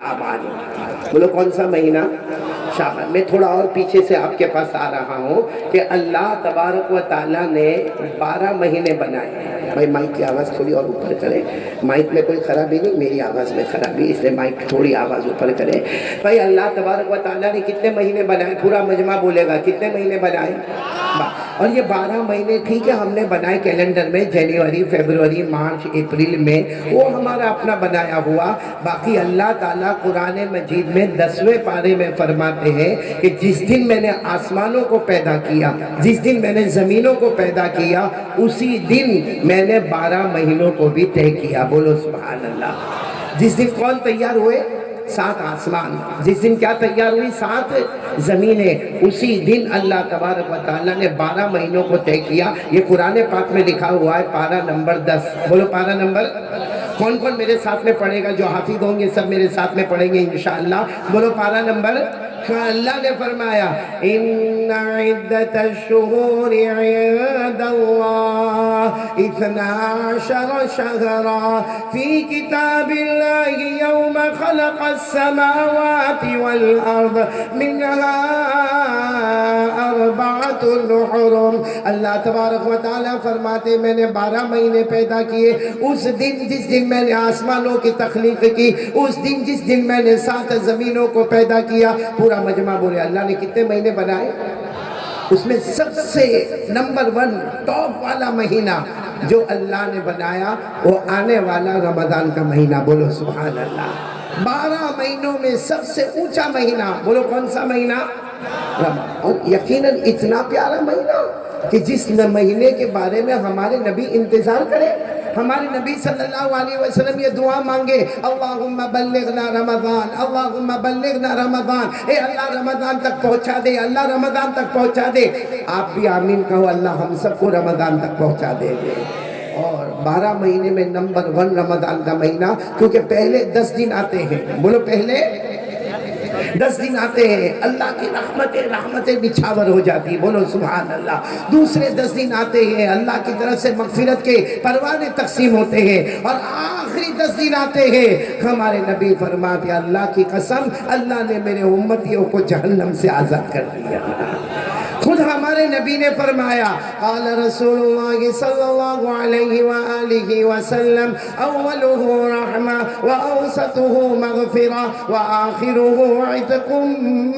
شعبان. بولو کون سا مہینہ؟ شعبان. میں تھوڑا اور پیچھے سے آپ کے پاس آ رہا ہوں کہ اللہ تبارک و تعالیٰ نے 12 مہینے بنائے. بھائی مائک کی آواز تھوڑی اور اوپر کرے. مائک میں کوئی خرابی نہیں، میری آواز میں خرابی، اس لیے مائک تھوڑی آواز اوپر کرے. بھائی اللہ تبارک و تعالیٰ نے کتنے مہینے بنائے؟ پورا مجمع بولے گا کتنے مہینے بنائے؟ اور یہ 12 مہینے ٹھیک ہے ہم نے بنائے کیلنڈر میں، جنوری، فیبروری، مارچ، اپریل میں، وہ ہمارا اپنا بنایا ہوا. باقی اللہ تعالیٰ قرآن مجید میں 10ویں پارے میں فرماتے ہیں کہ جس دن میں نے آسمانوں کو پیدا کیا، جس دن میں نے زمینوں کو پیدا کیا، اسی دن میں نے 12 مہینوں کو بھی طے کیا. بولو سبحان اللہ. جس دن کون تیار ہوئے؟ 7 آسمان. جس دن کیا تیار ہوئی؟ 7 زمینیں. اسی دن اللہ تبارک و تعالیٰ نے 12 مہینوں کو طے کیا. یہ قرآن پاک میں لکھا ہوا ہے، پارہ نمبر 10. بولو پارہ نمبر. کون کون میرے ساتھ میں پڑھے گا؟ جو حافظ ہوں گے سب میرے ساتھ میں پڑھیں گے انشاءاللہ. بولو پارہ نمبر. اللہ نے فرمایا ان عدت الشہور عند اللہ 12 شہرا فی کتاب اللہ یوم خلق السماوات والارض منها 4 حرم. اللہ تبارک و تعالیٰ فرماتے میں نے 12 مہینے پیدا کیے. اس دن جس دن میں نے آسمانوں کی تخلیق کی، اس دن جس دن میں نے 7 زمینوں کو پیدا کیا. پورا مجمع بولے اللہ نے کتنے مہینے بنائے؟ اس میں سب سے نمبر 1 ٹاپ والا مہینہ جو اللہ نے بنایا وہ آنے والا رمضان کا مہینہ. بولو سبحان اللہ. 12 مہینوں میں سب سے اونچا مہینہ. بولو کون سا مہینہ؟ رمضان. اور یقیناً اتنا پیارا مہینہ کہ جس مہینے کے بارے میں ہمارے نبی انتظار کرے. ہمارے نبی صلی اللہ علیہ وسلم یہ دعا مانگے، اللہم بلغنا رمضان، اللہم بلغنا رمضان. اے اللہ رمضان تک پہنچا دے، اللہ رمضان تک پہنچا دے. آپ بھی آمین کہو، اللہ ہم سب کو رمضان تک پہنچا دے گے. اور 12 مہینے میں نمبر 1 رمضان کا مہینہ، کیونکہ پہلے 10 دن آتے ہیں. بولو پہلے 10 دن آتے ہیں، اللہ کی رحمتیں نچھاور ہو جاتی. بولو سبحان اللہ. دوسرے 10 دن آتے ہیں، اللہ کی طرف سے مغفرت کے پروانے تقسیم ہوتے ہیں. اور آخری 10 دن آتے ہیں، ہمارے نبی فرماتے اللہ کی قسم اللہ نے میرے امتیوں کو جہنم سے آزاد کر دیا. خود ہمارے نبی نے فرمایا، قال رسول اللہ صلی اللہ علیہ وآلہ وسلم اولہ رحمہ واوسطہ مغفرہ وآخرہ عتق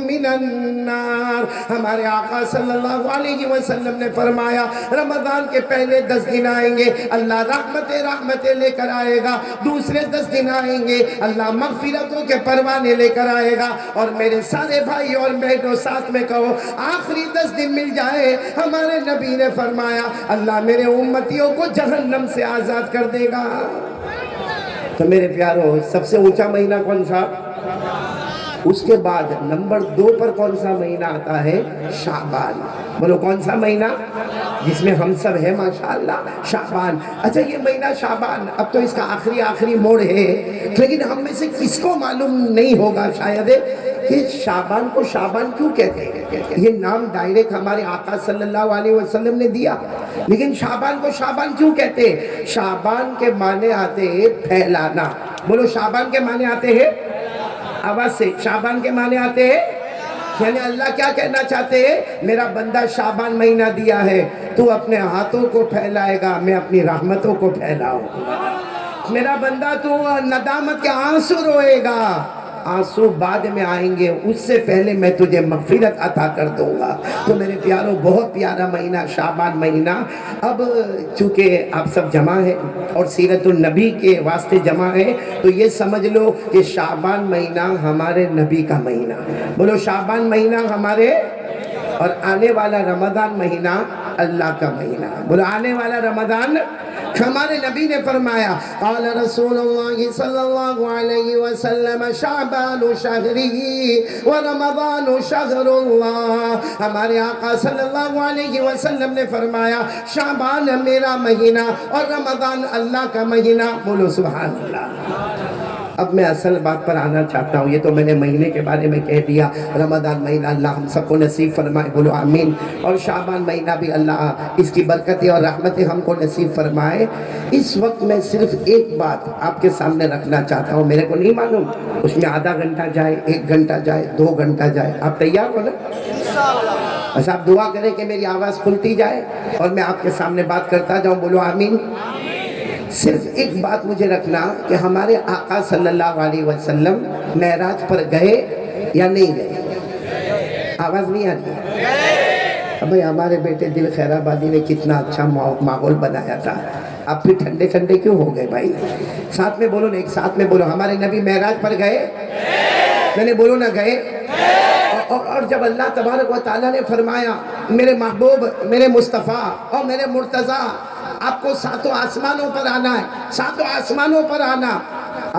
من النار. ہمارے آقا صلی اللہ علیہ وسلم نے فرمایا رمضان کے پہلے 10 دن آئیں گے اللہ رحمتیں لے کر آئے گا. دوسرے 10 دن آئیں گے اللہ مغفرتوں کے پروانے لے کر آئے گا. اور میرے سارے بھائی اور بہنوں ساتھ میں کہو، آخری 10 دن مل جائے، ہمارے نبی نے فرمایا اللہ میرے امتیوں کو جہنم سے آزاد کر دے گا. تو میرے پیارو سب سے اونچا مہینہ کون سا؟ اس کے بعد نمبر 2 پر کون سا مہینہ آتا ہے؟ شعبان. بولو کون سا مہینہ؟ جس میں ہم سب ہیں ماشاءاللہ، شعبان. اچھا یہ مہینہ شعبان اب تو اس کا آخری موڑ ہے، لیکن ہم میں سے کس کو معلوم نہیں ہوگا شاید کہ شعبان کو شعبان کیوں کہتے ہیں. یہ نام ڈائریکٹ ہمارے آقا صلی اللہ علیہ وسلم نے دیا، لیکن شعبان کو شعبان کیوں کہتے ہیں؟ شعبان کے معنی آتے ہیں پھیلانا. بولو شعبان کے معنی آتے ہیں، آواز سے، شعبان کے معنی آتے ہیں، یعنی اللہ کیا کہنا چاہتے ہیں؟ میرا بندہ شعبان مہینہ دیا ہے، تو اپنے ہاتھوں کو پھیلائے گا، میں اپنی رحمتوں کو پھیلاؤں. میرا بندہ تو ندامت کے آنسو روئے گا، آنسو بعد میں آئیں گے، اس سے پہلے میں تجھے مغفرت عطا کر دوں گا. تو میرے پیاروں بہت پیارا مہینہ شعبان مہینہ. اب چونکہ آپ سب جمع ہیں اور سیرت النبی کے واسطے جمع ہیں، تو یہ سمجھ لو کہ شعبان مہینہ ہمارے نبی کا مہینہ. بولو شعبان مہینہ ہمارے، اور آنے والا رمضان مہینہ اللہ کا مہینہ. بولو آنے والا رمضان. ہمارے نبی نے فرمایا قال رسول اللہ صلی اللہ علیہ وسلم شعبان شہری ورمضان شہر اللہ. ہمارے آقا صلی اللہ علیہ وسلم نے فرمایا شعبان میرا مہینہ اور رمضان اللہ کا مہینہ. بولو سبحان اللہ. اب میں اصل بات پر آنا چاہتا ہوں. یہ تو میں نے مہینے کے بارے میں کہہ دیا. رمضان مہینہ اللہ ہم سب کو نصیب فرمائے, بولو آمین. اور شعبان مہینہ بھی اللہ اس کی برکتیں اور رحمتیں ہم کو نصیب فرمائے. اس وقت میں صرف ایک بات آپ کے سامنے رکھنا چاہتا ہوں. میرے کو نہیں معلوم اس میں آدھا گھنٹہ جائے, 1 گھنٹہ جائے, 2 گھنٹہ جائے. آپ تیار ہو نا؟ بس آپ دعا کریں کہ میری آواز کھلتی جائے اور میں آپ کے سامنے بات کرتا جاؤں. بولو آمین. صرف ایک بات مجھے رکھنا کہ ہمارے آقا صلی اللہ علیہ وسلم معراج پر گئے یا نہیں گئے؟ آواز نہیں آتی؟ بھائی ہمارے بیٹے دل خیر آبادی نے کتنا اچھا ماحول بنایا تھا, آپ پھر ٹھنڈے ٹھنڈے کیوں ہو گئے بھائی؟ ساتھ میں بولو نا, ایک ساتھ میں بولو, ہمارے نبی معراج پر گئے؟ میں نے بولو نہ گئے. اور جب اللہ تبارک و تعالیٰ نے فرمایا میرے محبوب, میرے مصطفیٰ اور میرے مرتضیٰ آپ کو 7 آسمانوں پر آنا ہے, 7 آسمانوں پر آنا.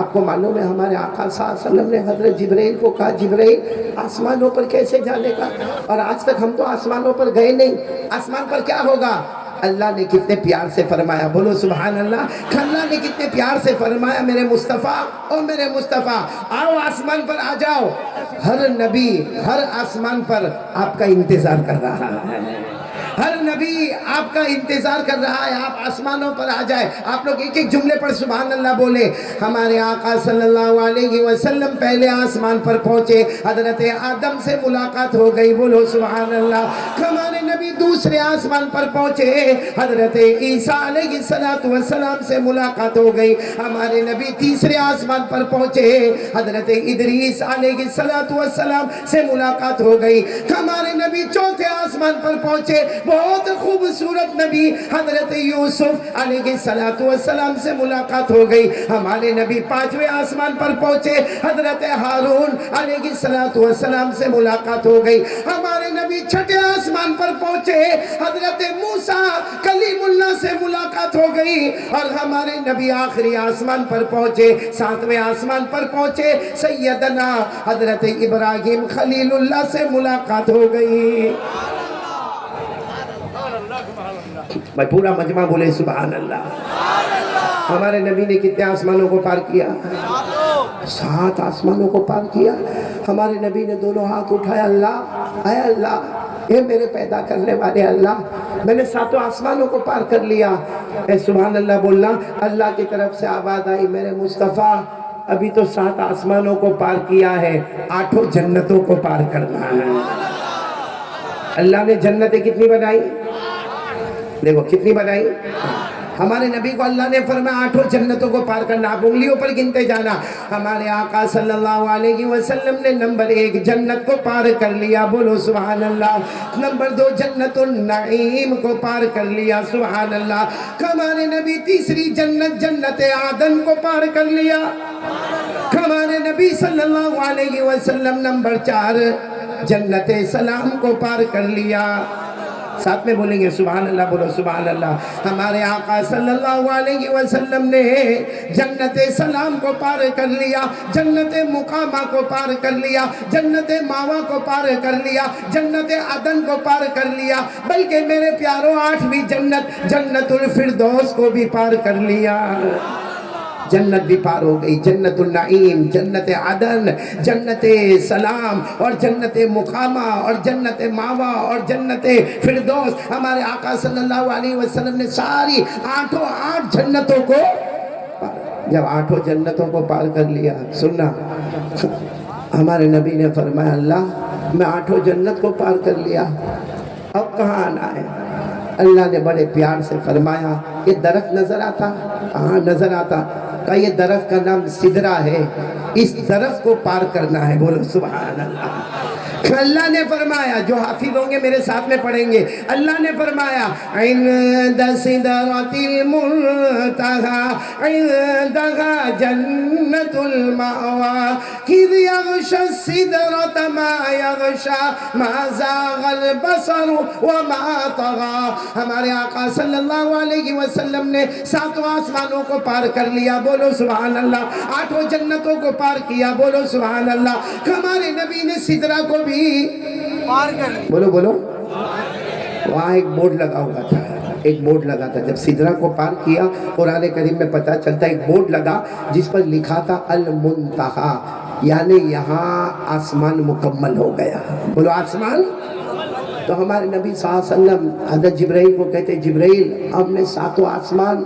آپ کو معلوم ہے ہمارے آقا صلی اللہ علیہ وسلم نے حضرت جبرائیل کو کہا جبرائیل آسمانوں پر کیسے جانے کا؟ اور آج تک ہم تو آسمانوں پر گئے نہیں. آسمان پر کیا ہوگا؟ اللہ نے کتنے پیار سے فرمایا, بولو سبحان اللہ. اللہ نے کتنے پیار سے فرمایا میرے مصطفیٰ اور میرے مصطفیٰ آؤ آسمان پر آ جاؤ. ہر نبی ہر آسمان پر آپ کا انتظار کر رہا ہے. ہر نبی آپ کا انتظار کر رہا ہے, آپ آسمانوں پر آ جائے. آپ لوگ ایک ایک جملے پر سبحان اللہ بولے. ہمارے آقا صلی اللہ علیہ وسلم پہلے آسمان پر پہنچے, حضرت آدم سے ملاقات ہو گئی, بولو سبحان اللہ. ہمارے نبی دوسرے آسمان پر پہنچے, حضرت عیسیٰ علیہ السلام سے ملاقات ہو گئی. ہمارے نبی تیسرے آسمان پر پہنچے, حضرت ادریس علیہ السلام سے ملاقات ہو گئی. ہمارے نبی چوتھے آسمان پر پہنچے, بہت خوبصورت نبی حضرت یوسف علیہ السلام سے ملاقات ہو گئی. ہمارے نبی 5ویں آسمان پر پہنچے, حضرت ہارون علیہ السلام سے ملاقات ہو گئی. ہمارے نبی 6 آسمان پر پہنچے, حضرت موسیٰ کلیم اللہ سے ملاقات ہو گئی. اور ہمارے نبی آخری آسمان پر پہنچے, 7ویں آسمان پر پہنچے, سیدنا حضرت ابراہیم خلیل اللہ سے ملاقات ہو گئی. بھائی پورا مجمع بولے سبحان اللہ. ہمارے نبی نے کتنے آسمانوں کو پار کیا؟ 7 آسمانوں کو پار کیا. ہمارے نبی نے دونوں ہاتھ اٹھایا, اللہ اے اللہ اے میرے پیدا کرنے والے اللہ, میں نے 7 آسمانوں کو پار کر لیا. اے سبحان اللہ بولنا. اللہ کی طرف سے آواز آئی میرے مصطفیٰ ابھی تو 7 آسمانوں کو پار کیا ہے, 8 جنتوں کو پار کرنا ہے. اللہ نے جنتیں کتنی بنائی؟ دیکھو کتنی بنائی. ہمارے نبی کو اللہ نے فرمایا 8 جنتوں کو پار کرنا. آپ انگلیوں پر گنتے جانا. ہمارے آقا صلی اللہ علیہ وسلم نے نمبر 1 جنت کو پار کر لیا, بولو سبحان اللہ. نمبر 2 جنت النعیم کو پار کر لیا, سبحان اللہ. ہمارے نبی تیسری جنت جنت عدن کو پار کر لیا. ہمارے نبی صلی اللہ علیہ وسلم نمبر 4 جنت سلام کو پار کر لیا. ساتھ میں بولیں گے سبحان اللہ, بولو سبحان اللہ. ہمارے آقا صلی اللہ علیہ وسلم نے جنت سلام کو پار کر لیا, جنت مقامہ کو پار کر لیا, جنت ماوا کو پار کر لیا, جنت عدن کو پار کر لیا, بلکہ میرے پیاروں 8ویں جنت جنت الفردوس کو بھی پار کر لیا. جنت بھی پار ہو گئی, جنت النعیم, جنت عدن, جنت سلام اور جنت مقامہ اور جنت ماوا اور جنت فردوس. ہمارے آقا صلی اللہ علیہ وسلم نے ساری 8 جنتوں کو جب 8 جنتوں کو پار کر لیا, سننا ہمارے نبی نے فرمایا اللہ میں 8 جنت کو پار کر لیا, اب کہاں آنا ہے؟ اللہ نے بڑے پیار سے فرمایا یہ درخت نظر آتا؟ ہاں نظر آتا. کہ یہ درخت کا نام سدرہ ہے, اس درخت کو پار کرنا ہے, بولو سبحان اللہ. اللہ نے فرمایا, جو حافظ ہوں گے میرے ساتھ میں پڑھیں گے, اللہ نے فرمایا عند سدرۃ المنتہی عندہا جنت المأوی اذ یغشی السدرۃ ما یغشی ما زاغ البصر وما طغی. ہمارے آقا صلی اللہ علیہ وسلم نے 7 آسمانوں کو پار کر لیا, بولو سبحان اللہ. 8 جنتوں کو پار کیا, بولو سبحان اللہ. ہمارے نبی نے سدرہ کو بھی پار کر لیا, بولو بولو. وہاں ایک بورڈ لگا ہوا تھا, ایک بورڈ لگا تھا، جب سدرہ کو پار کیا قرآن کریم میں پتہ چلتا ایک بورڈ لگا جس پر لکھا تھا المنتہا، یعنی یہاں آسمان مکمل ہو گیا۔ بولو آسمان۔ تو ہمارے نبی صلی اللہ علیہ وسلم حضرت جبرائیل کو کہتے جبرائیل ہم نے 7 آسمان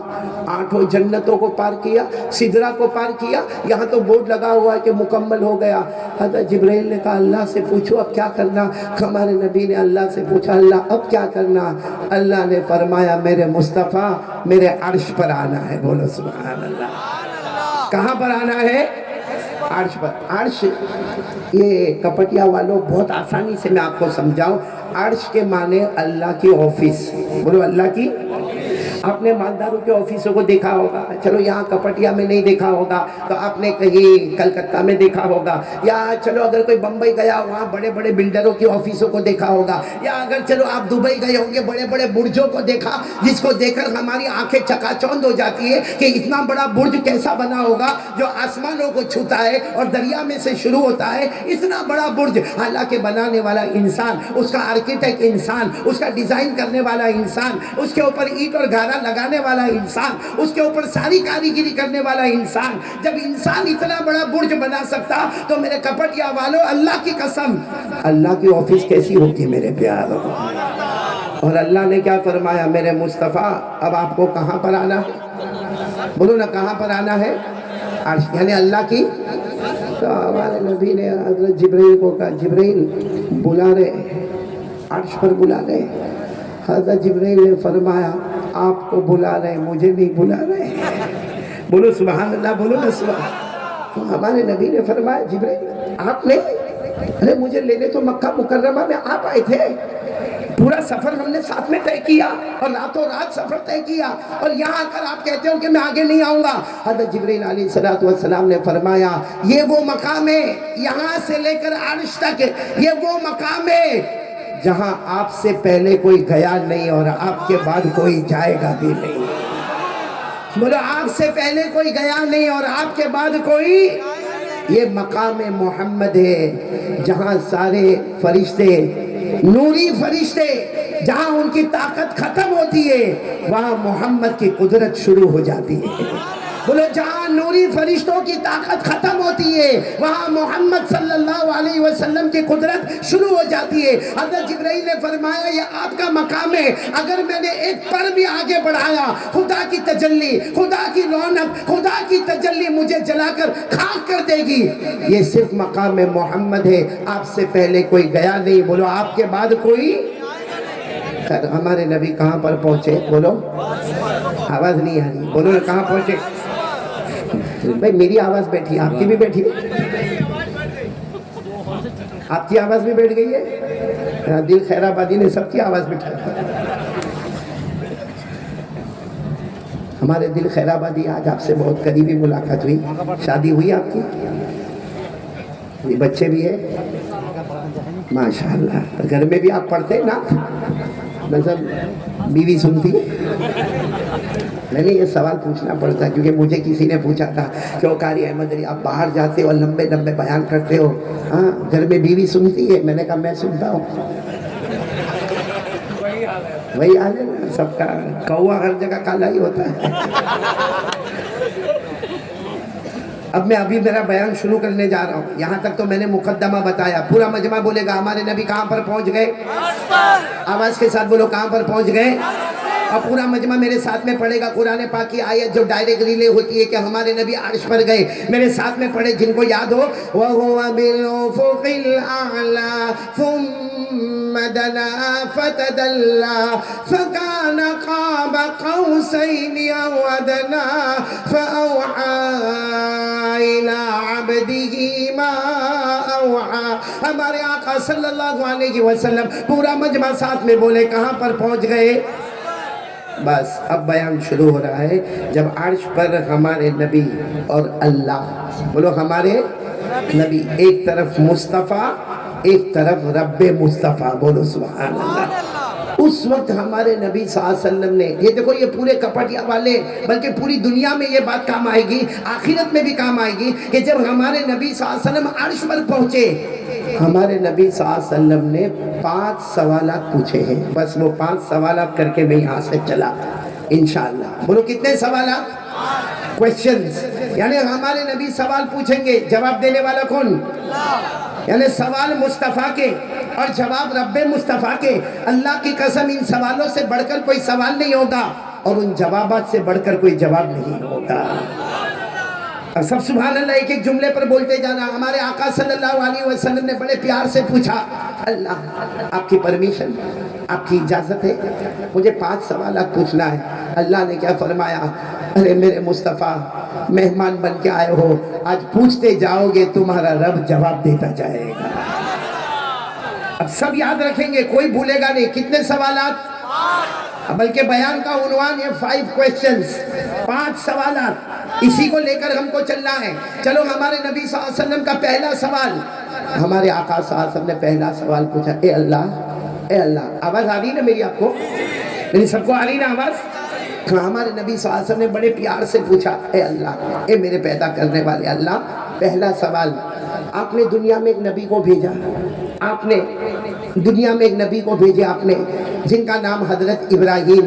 8 جنتوں کو پار کیا، سدرہ کو پار کیا، یہاں تو بورڈ لگا ہوا ہے کہ مکمل ہو گیا۔ حضرت جبرائیل نے کہا اللہ سے پوچھو اب کیا کرنا۔ ہمارے نبی نے اللہ سے پوچھا اللہ اب کیا کرنا؟ اللہ نے فرمایا میرے مصطفیٰ میرے عرش پر آنا ہے۔ بولو سبحان اللہ۔ کہاں پر آنا ہے؟ عرش پر۔ عرش یہ کپٹیا والوں بہت آسانی سے میں آپ کو سمجھاؤں، عرش کے معنی اللہ کی آفس۔ بولو اللہ کی۔ آپ نے مالداروں کے آفسوں کو دیکھا ہوگا، چلو یہاں کپٹیا میں نہیں دیکھا ہوگا تو آپ نے کہیں کلکتہ میں دیکھا ہوگا، یا چلو اگر کوئی بمبئی گیا وہاں بڑے بڑے بلڈروں کی آفسوں کو دیکھا ہوگا، یا اگر چلو آپ دبئی گئے ہوں گے بڑے بڑے برجوں کو دیکھا جس کو دیکھ کر ہماری آنکھیں چکا چوند ہو جاتی ہے کہ اتنا بڑا برج کیسا بنا ہوگا جو آسمانوں کو چھوتا ہے اور دریا میں سے شروع ہوتا ہے، اتنا بڑا برج۔ حالانکہ بنانے والا انسان، اس کا آرکیٹیکٹ انسان، اس کا ڈیزائن کرنے والا انسان، اس کے اوپر اینٹ اور گھانا لگانے والا انسان، اس کے اوپر ساری کاریگری کرنے والا انسان، جب انسان اتنا بڑا برج بنا سکتا تو میرے کپٹیا والوں اللہ کی قسم اللہ کی آفس کیسی ہوتی میرے پیاروں۔ اور اللہ نے کیا فرمایا میرے مصطفیٰ اب آپ کو کہاں پر آنا ہے؟ بولو نا کہاں پر آنا ہے؟ عرش، یعنی اللہ کی۔ تو ہمارے نبی نے حضرت جبرائیل کو کہا جبرائیل بلا رہے، عرش پر بلا رہے۔ حضرت جبرائیل نے فرمایا آپ کو بلا رہے مجھے نہیں بلا رہے۔ بولو سبحان اللہ، بولو نا سبحان۔ تو ہمارے نبی نے فرمایا جبرائیل آپ نے، ارے مجھے لینے تو مکہ مکرمہ میں آپ آئے تھے، پورا سفر ہم نے ساتھ میں طے کیا اور راتوں رات سفر طے کیا، اور یہاں آ کر آپ کہتے ہو کہ میں آگے نہیں آؤں گا۔ حضرت جبرائیل علیہ السلام نے فرمایا یہ وہ مقام ہے، یہاں سے لے کر عرش تک یہ وہ مقام ہے جہاں آپ سے پہلے کوئی گیا نہیں اور آپ کے بعد کوئی جائے گا بھی نہیں۔ بولو آپ سے پہلے کوئی گیا نہیں اور آپ کے بعد کوئی، یہ مقام محمد ہے جہاں سارے فرشتے نوری فرشتے جہاں ان کی طاقت ختم ہوتی ہے وہاں محمد کی قدرت شروع ہو جاتی ہے۔ بولو جہاں نوری فرشتوں کی طاقت ختم ہوتی ہے وہاں محمد صلی اللہ علیہ وسلم کی قدرت شروع ہو جاتی ہے۔ حضرت جبرائیل نے فرمایا یہ آپ کا مقام ہے، اگر میں نے ایک پر بھی آگے بڑھایا خدا کی تجلی، خدا کی رونق، خدا کی تجلی مجھے جلا کر خاک کر دے گی۔ یہ صرف مقام محمد ہے، آپ سے پہلے کوئی گیا نہیں، بولو آپ کے بعد کوئی۔ ہمارے نبی کہاں پر پہنچے؟ بولو آواز نہیں آ رہی، بولو کہاں پہنچے؟ بھائی میری آواز بیٹھی، آپ کی بھی بیٹھی، آپ کی آواز بھی بیٹھ گئی ہے، دل خیر آبادی نے سب کی آواز بٹھا دی۔ ہمارے دل خیر آبادی آج آپ سے بہت قریبی ملاقات ہوئی، شادی ہوئی آپ کی، بچے بھی ہیں ماشاءاللہ، گھر میں بھی آپ پڑھتے نا نظر بیوی سنتی؟ نہیں یہ سوال پوچھنا پڑتا ہے کیونکہ مجھے کسی نے پوچھا تھا کہ قاری احمد علی آپ باہر جاتے ہو لمبے لمبے بیان کرتے ہو، ہاں گھر میں بیوی سنتی ہے؟ میں نے کہا میں سنتا ہوں۔ وہی حال ہے نا سب کا، کوا ہر جگہ کالا ہی ہوتا ہے۔ اب میں ابھی میرا بیان شروع کرنے جا رہا ہوں، یہاں تک تو میں نے مقدمہ بتایا، پورا مجمع بولے گا ہمارے نبی کہاں پر پہنچ گئے؟ آواز کے ساتھ بولو کہاں پر پہنچ گئے؟ اور پورا مجمع میرے ساتھ میں پڑھے گا قرآن پاک کی آیت جو ڈائریکٹ ریلے ہوتی ہے کہ ہمارے نبی عرش پر گئے، میرے ساتھ میں پڑھے جن کو یاد ہو۔ وَهُوَ بِالْأُفُقِ الْأَعْلَى ثُمَّ دَنَا فَتَدَلَّى فَكَانَ قَابَ قَوْسَيْنِ أَوْ أَدْنَىٰ فَأَوْحَىٰ إِلَىٰ عَبْدِهِ مَا أَوْحَىٰ۔ ہمارے آقا صلی اللہ علیہ وسلم پورا مجمع ساتھ میں بولے کہاں پر پہنچ گئے؟ بس اب بیان شروع ہو رہا ہے، جب عرش پر ہمارے نبی اور اللہ، بولو ہمارے نبی، ایک طرف مصطفیٰ ایک طرف رب مصطفیٰ، بولو سبحان اللہ۔ اس وقت ہمارے نبی صلی اللہ علیہ وسلم نے، یہ دیکھو یہ پورے کپٹیا والے بلکہ پوری دنیا میں یہ بات کام آئے گی، آخرت میں بھی کام آئے گی، کہ جب ہمارے نبی صلی اللہ علیہ وسلم عرش پر پہنچے، ہمارے نبی صلی اللہ علیہ وسلم نے 5 سوالات پوچھے ہیں، بس وہ 5 سوالات کر کے میں یہاں سے چلا انشاءاللہ۔ بولو کتنے سوالات؟ کوئسچنز، یعنی ہمارے نبی سوال پوچھیں گے، جواب دینے والا کون؟ یعنی سوال مصطفیٰ کے اور جواب رب مصطفیٰ کے۔ اللہ کی قسم ان سوالوں سے بڑھ کر کوئی سوال نہیں ہوگا اور ان جوابات سے بڑھ کر کوئی جواب نہیں ہوگا۔ اور سب سبحان اللہ ایک ایک جملے پر بولتے جانا۔ ہمارے آقا صلی اللہ علیہ وسلم نے بڑے پیار سے پوچھا، اللہ آپ کی پرمیشن، آپ کی اجازت ہے، مجھے 5 سوالات پوچھنا ہے۔ اللہ نے کیا فرمایا؟ ارے میرے مصطفیٰ مہمان بن کے آئے ہو، آج پوچھتے جاؤ گے تمہارا رب جواب دیتا جائے گا۔ اب سب یاد رکھیں گے، کوئی بھولے گا نہیں۔ کتنے سوالات؟ بلکہ بیان کا عنوان یہ 5 questions، 5 سوالات، اسی کو لے کر ہم کو چلنا ہے۔ چلو ہمارے نبی صلی اللہ علیہ وسلم کا پہلا سوال، ہمارے آقا صلی اللہ علیہ وسلم نے پہلا سوال پوچھا، اے اللہ، آواز آ رہی نا میری آپ کو؟ یعنی سب کو آ رہی نا آواز؟ ہمارے نبی صلی اللہ علیہ وسلم نے بڑے پیار سے پوچھا، اے اللہ، اے میرے پیدا کرنے والے اللہ، پہلا سوال، آپ نے دنیا میں ایک نبی کو بھیجا، آپ نے دنیا میں ایک نبی کو بھیجا آپ نے، جن کا نام حضرت ابراہیم،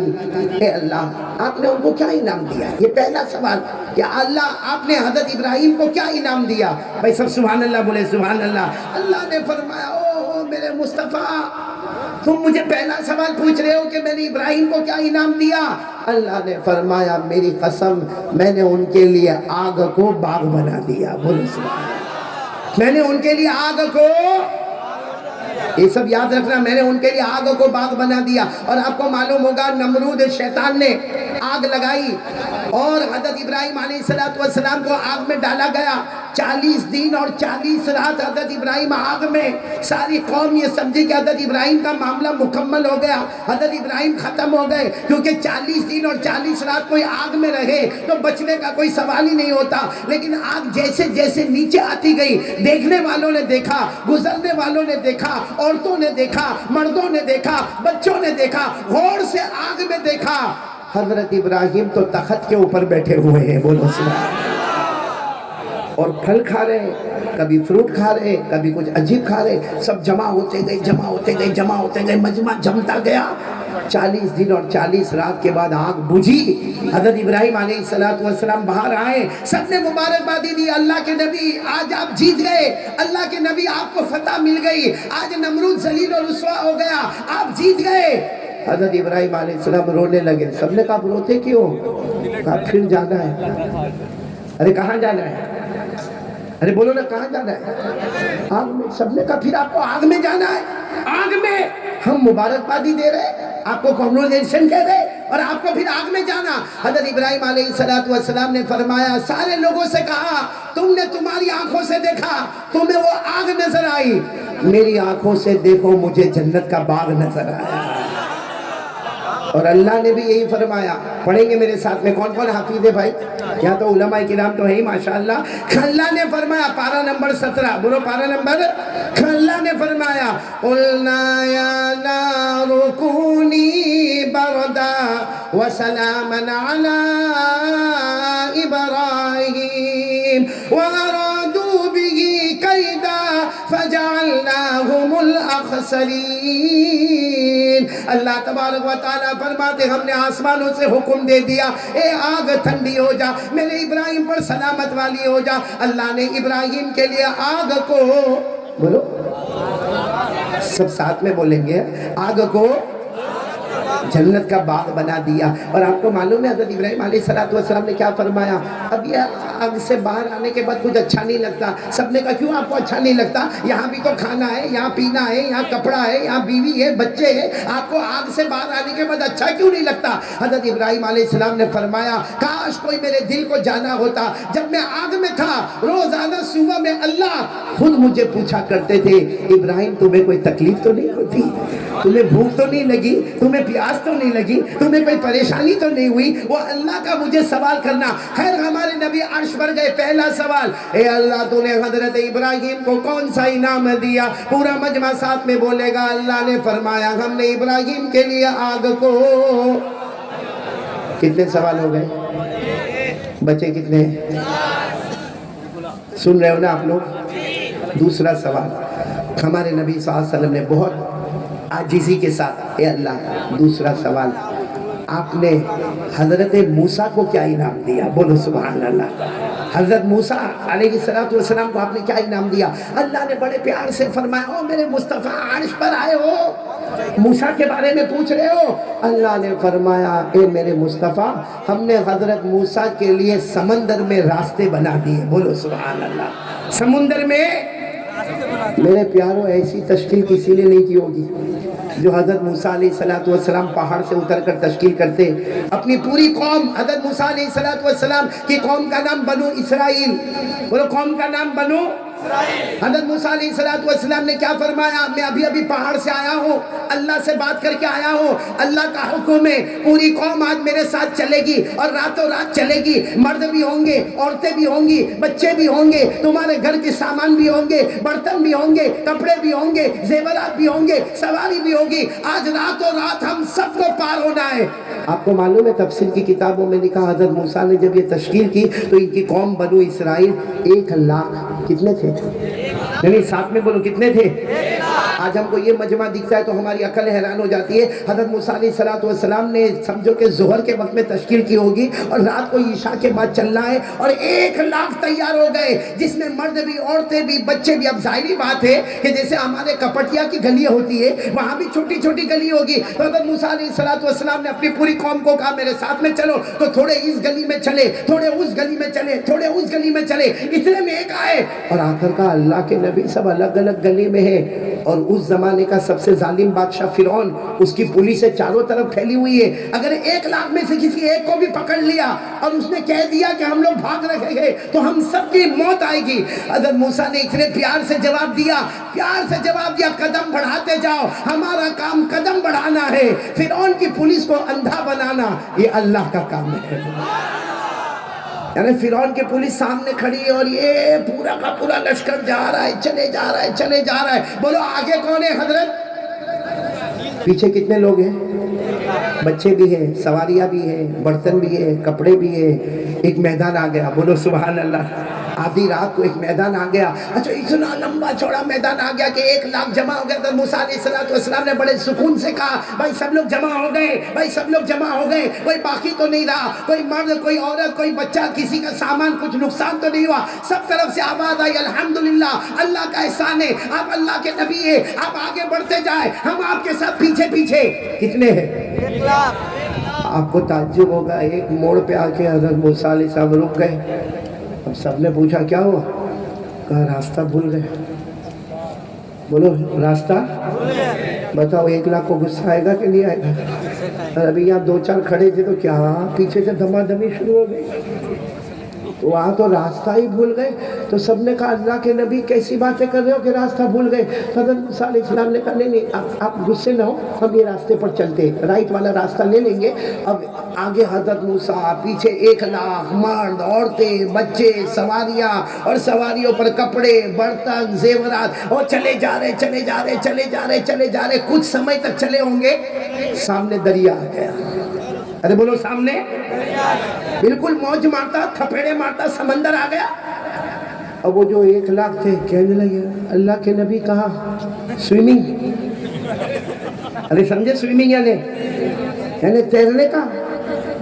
اے اللہ آپ نے ان کو کیا انعام دیا؟ یہ پہلا سوال کہ اللہ آپ نے حضرت ابراہیم کو کیا انعام دیا؟ بھائی سب سبحان اللہ بولے، سبحان اللہ۔ اللہ نے فرمایا، او میرے مصطفیٰ، تم مجھے پہلا سوال پوچھ رہے ہو کہ میں نے ابراہیم کو کیا انعام دیا؟ اللہ نے فرمایا، میری قسم میں نے ان کے لیے آگ کو باغ بنا دیا۔ بولو سبحان اللہ۔ میں نے ان کے لیے آگ کو، یہ سب یاد رکھنا، میں نے ان کے لیے آگ کو باغ بنا دیا۔ اور آپ کو معلوم ہوگا نمرود شیطان نے آگ لگائی اور حضرت ابراہیم علیہ السلام کو آگ میں ڈالا گیا۔ 40 دن اور 40 رات حضرت ابراہیم آگ میں، ساری قوم یہ سمجھی کہ حضرت ابراہیم کا معاملہ مکمل ہو گیا، حضرت ابراہیم ختم ہو گئے، کیونکہ 40 دن اور 40 رات کوئی آگ میں رہے تو بچنے کا کوئی سوال ہی نہیں ہوتا۔ لیکن آگ جیسے جیسے نیچے آتی گئی، دیکھنے والوں نے دیکھا، گزرنے والوں نے دیکھا، عورتوں نے دیکھا، مردوں نے دیکھا، بچوں نے دیکھا، غور سے آگ میں دیکھا، حضرت ابراہیم تو تخت کے اوپر بیٹھے ہوئے ہیں۔ بولو سبحان اللہ۔ اور پھل کھا رہے، کبھی فروٹ کھا رہے، کبھی کچھ عجیب کھا رہے، سب جمع ہوتے گئے، مجمع جمتا گیا۔ 40 دن اور 40 رات کے بعد آگ بجھی، حضرت ابراہیم علیہ السلام باہر آئے، سب نے مبارکبادی دی، اللہ کے نبی آج آپ جیت گئے، اللہ کے نبی آپ کو فتح مل گئی، آج نمرود ذلیل اور رسوا ہو گیا، آپ جیت گئے۔ حضرت ابراہیم علیہ السلام رونے لگے۔ سب نے کہا روتے کیوں؟ کہا پھر جانا ہے۔ ارے کہاں جانا ہے؟ ارے بولو نا کہاں جانا ہے؟ آگ میں۔ سب نے کہا پھر آپ کو آگ میں جانا ہے؟ آگ میں؟ ہم مبارکبادی دے رہے، آپ کو کنگریچولیشن کہہ رہے اور آپ کو پھر آگ میں جانا۔ حضرت ابراہیم علیہ السلام نے فرمایا، سارے لوگوں سے کہا تم نے تمہاری آنکھوں سے دیکھا، تمہیں وہ آگ نظر آئی، میری آنکھوں سے دیکھو مجھے جنت کا باغ نظر آیا۔ اور اللہ نے بھی یہی فرمایا۔ پڑھیں گے میرے ساتھ میں، کون کون حافظ ہے بھائی؟ یہاں تو علماء کرام تو ہے ہی ماشاءاللہ۔ اللہ نے فرمایا، پارہ نمبر 17، بولو پارہ نمبر، اللہ نے فرمایا، قُلْنَا يَا نَارُ كُونِي بَرْدًا وَسَلَامًا عَلَىٰ إِبْرَاهِيمَ وَأَرَادُوا بِهِ كَيْدًا فَجَعَلْنَاهُمُ الْأَخْسَرِينَ۔ اللہ تبارک و تعالیٰ فرماتے ہم نے آسمانوں سے حکم دے دیا، اے آگ ٹھنڈی ہو جا، میرے ابراہیم پر سلامت والی ہو جا۔ اللہ نے ابراہیم کے لیے آگ کو، بولو سب ساتھ میں بولیں گے، آگ کو جنت کا باغ بنا دیا۔ اور آپ کو معلوم ہے حضرت ابراہیم علیہ السلام نے کیا فرمایا؟ اب یہ آگ سے باہر آنے کے بعد کچھ اچھا نہیں لگتا۔ سب نے کہا کیوں آپ کو اچھا نہیں لگتا؟ یہاں بھی تو کھانا ہے، یہاں پینا ہے، یہاں کپڑا ہے، یہاں بیوی ہے، بچے ہیں، آپ کو آگ سے باہر آنے کے بعد اچھا کیوں نہیں لگتا؟ حضرت ابراہیم علیہ السلام نے فرمایا، کاش کوئی میرے دل کو جانا ہوتا۔ جب میں آگ میں تھا، روزانہ صبح میں اللہ خود مجھے پوچھا کرتے تھے، ابراہیم تمہیں کوئی تکلیف تو نہیں ہوتی؟ تمہیں بھوک تو نہیں لگی؟ تمہیں پیاس پیاس تو نہیں لگی؟ تمہیں کوئی پریشانی تو نہیں ہوئی؟ وہ اللہ کا مجھے سوال کرنا۔ خیر ہمارے نبی عرش پر گئے، پہلا سوال، اے اللہ تو نے حضرت ابراہیم کو کون سا انعام دیا؟ پورا مجمع ساتھ میں بولے گا، اللہ نے فرمایا ہم نے ابراہیم کے لیے آگ کو۔ کتنے سوال ہو گئے؟ بچے کتنے ہیں؟ سن رہے ہو نا آپ لوگ؟ دوسرا سوال، ہمارے نبی صلی اللہ علیہ وسلم نے بہت عاجزی کے ساتھ، اے اللہ، دوسرا سوال، آپ نے حضرت موسیٰ کو کیا انعام دیا؟ بولو سبحان اللہ۔ حضرت موسیٰ علیہ السلام کو آپ نے کیا انعام دیا؟ اللہ نے بڑے پیار سے فرمایا، او میرے مصطفیٰ عرش پر آئے ہو، موسیٰ کے بارے میں پوچھ رہے ہو؟ اللہ نے فرمایا، اے میرے مصطفیٰ، ہم نے حضرت موسیٰ کے لیے سمندر میں راستے بنا دیے۔ بولو سبحان اللہ۔ سمندر میں، میرے پیاروں، ایسی تشکیل کسی نے نہیں کی ہوگی جو حضرت موسیٰ علیہ السلام پہاڑ سے اتر کر تشکیل کرتے۔ اپنی پوری قوم، حضرت موسیٰ علیہ السلام کی قوم کا نام بنو اسرائیل، بولو قوم کا نام بنو۔ حضرت موسیٰ علیہ السلام نے کیا فرمایا؟ میں ابھی ابھی پہاڑ سے آیا ہوں، اللہ سے بات کر کے آیا ہوں، اللہ کا حکم ہے، پوری قوم آج میرے ساتھ چلے گی اور راتوں رات چلے گی، مرد بھی ہوں گے، عورتیں بھی ہوں گی، بچے بھی ہوں گے، تمہارے گھر کے سامان بھی ہوں گے، برتن بھی ہوں گے، کپڑے بھی ہوں گے، زیورات بھی ہوں گے، سواری بھی ہوگی، آج راتوں رات ہم سب کو پار ہونا ہے۔ آپ کو معلوم ہے تفسیر کی کتابوں میں لکھا، حضرت موسیٰ نے جب یہ تشکیل کی تو ان کی قوم بنو اسرائیل 1,00,000 کتنے تھے؟ نہیں ساتھ میں بولو کتنے تھے؟ آج ہم کو یہ مجمع دکھتا ہے تو ہماری عقل حیران ہو جاتی ہے۔ حضرت موسیٰ علیہ السلام نے سمجھو کہ ظہر کے وقت میں تشکیل کی ہوگی اور رات کو عشاء کے بعد چلنا ہے، اور 1,00,000 تیار ہو گئے، جس میں مرد بھی، عورتیں بھی، بچے بھی۔ اب ظاہری بات ہے کہ جیسے ہمارے کپٹیا کی گلی ہوتی ہے، وہاں بھی چھوٹی چھوٹی گلی ہوگی، تو حضرت موسیٰ علیہ السلام نے اپنی پوری قوم کو کہا میرے ساتھ میں چلو، تو تھوڑے اس گلی میں چلے، تھوڑے اس گلی میں چلے، تھوڑے اس گلی میں چلے، اتنے میں ایک آئے، اور آخر کا اللہ کے نبی سب الگ الگ گلی میں ہیں، اور اس زمانے کا سب سے ظالم بادشاہ فرعون، اس کی پولیس چاروں طرف پھیلی ہوئی ہے، اگر 1,00,000 میں سے کسی ایک کو بھی پکڑ لیا اور اس نے کہہ دیا کہ ہم لوگ بھاگ رہے ہیں تو ہم سب کی موت آئے گی۔ حضرت موسیٰ نے اتنے پیار سے جواب دیا، قدم بڑھاتے جاؤ، ہمارا کام قدم بڑھانا ہے، فرعون کی پولیس کو اندھا بنانا یہ اللہ کا کام ہے۔ یعنی فرعون کی پولیس سامنے کھڑی ہے اور یہ پورا کا پورا لشکر جا رہا ہے، چلے جا رہا ہے، چلے جا رہا ہے۔ بولو آگے کون ہے حضرت؟ پیچھے کتنے لوگ ہیں؟ بچے بھی ہیں، سواریاں بھی ہیں، برتن بھی ہیں، کپڑے بھی ہیں۔ ایک میدان آ گیا، بولو سبحان اللہ۔ آدھی رات کو ایک میدان آ گیا، اچھا اتنا لمبا چوڑا میدان آ گیا کہ 1,00,000 جمع ہو گیا۔ تو موسیٰ علیہ السلام نے بڑے سکون سے کہا بھائی سب لوگ جمع ہو گئے، بھائی سب لوگ جمع ہو گئے، کوئی باقی تو نہیں رہا، کوئی مرد، کوئی عورت، کوئی بچہ، کسی کا سامان کچھ نقصان تو نہیں ہوا۔ سب طرف سے آواز آئی الحمدللہ، اللہ کا احسان ہے، آپ اللہ کے نبی ہیں، آپ آگے بڑھتے جائیں، ہم آپ کے ساتھ پیچھے پیچھے۔ کتنے ہیں؟ 1,00,000۔ آپ کو تعجب ہوگا، ایک موڑ پہ آ کے حضرت موسیٰ علیہ السلام رک گئے۔ اب سب نے پوچھا کیا ہوا؟ کہا راستہ بھول گئے۔ بولو راستہ بتاؤ، 1,00,000 کو غصہ آئے گا کہ نہیں آئے گا؟ ابھی یہاں 2-4 کھڑے تھے تو کیا پیچھے سے دھما دھمی شروع ہو گئی، تو وہاں تو راستہ ہی بھول گئے۔ تو سب نے کہا اللہ کے نبی کیسی باتیں کر رہے ہو کہ راستہ بھول گئے؟ حضرت موسیٰ علیہ السلام نے کہا نہیں آپ غصے نہ ہو، ہم یہ راستے پر چلتے ہیں، رائٹ والا راستہ لے لیں گے۔ اب آگے حضرت موسیٰ، پیچھے 1,00,000 مرد، عورتیں، بچے، سواریاں، اور سواریوں پر کپڑے، برتن، زیورات، اور چلے جا رہے چلے جا رہے چلے جا رہے چلے جا رہے۔ کچھ سمے تک چلے ہوں گے، سامنے دریا آ گیا۔ ارے بولو سامنے، بالکل موج مارتا، تھپیڑے مارتا سمندر آ گیا۔ اب وہ جو 1,00,000 تھے کہنے لگے اللہ کے نبی کہاں سوئمنگ؟ ارے سمجھے سوئمنگ یعنی تیرنے کا؟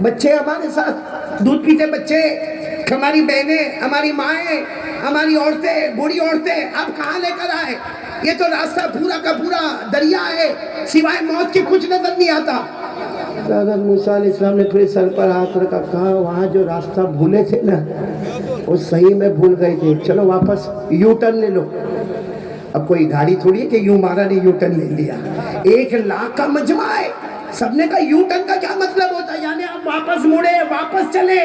بچے ہمارے ساتھ دودھ پیتے بچے، ہماری بہنیں، ہماری مائیں، ہماری عورتیں، بوڑھی عورتیں، آپ کہاں لے کر آئے؟ یہ تو راستہ پورا کا پورا دریا ہے، سوائے موت کے کچھ نظر نہیں آتا۔ حضرت موسیٰ علیہ السلام نے پھر سر پر ہاتھ رکھا، کہا وہاں جو راستہ بھولے تھے نا وہ صحیح میں بھول گئے تھے، چلو واپس یو ٹرن لے لو۔ اب کوئی گاڑی تھوڑی ہے کہ یوں مارا نہیں یو ٹرن لے لیا، 1,00,000 کا مجمع ہے، سب نے کہا یو ٹرن کا کیا مطلب ہوتا ہے؟ یعنی آپ واپس مڑے، واپس چلے۔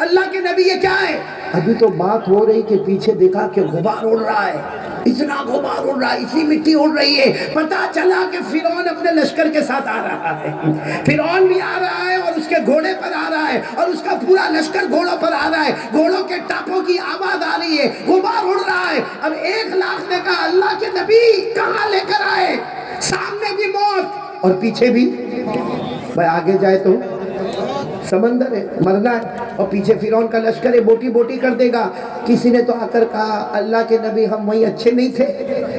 اللہ کے نبی یہ کیا ہے؟ ابھی تو بات ہو رہی کہ پیچھے دیکھا کہ غبار اڑ رہا ہے، اتنا غبار اڑ رہا ہے، اسی مٹی اڑ رہی ہے. پتا چلا کہ فرعون اپنے لشکر کے ساتھ آ رہا ہے. فرعون بھی آ رہا ہے اور اس کے گھوڑے پر آ رہا ہے اور اس کا پورا لشکر گھوڑوں پر آ رہا ہے. گھوڑوں کے ٹاپوں کی آواز آ رہی ہے، غبار اڑ رہا ہے. اب 1,00,000 نے کہا اللہ کے نبی کہاں لے کر آئے؟ سامنے بھی موت اور پیچھے بھی. بھائی آگے جائے تو سمندر ہے، مرنا ہے، اور پیچھے فرعون کا لشکر ہے، بوٹی بوٹی کر دے گا. کسی نے تو آ کر کہا اللہ کے نبی ہم وہیں اچھے نہیں تھے،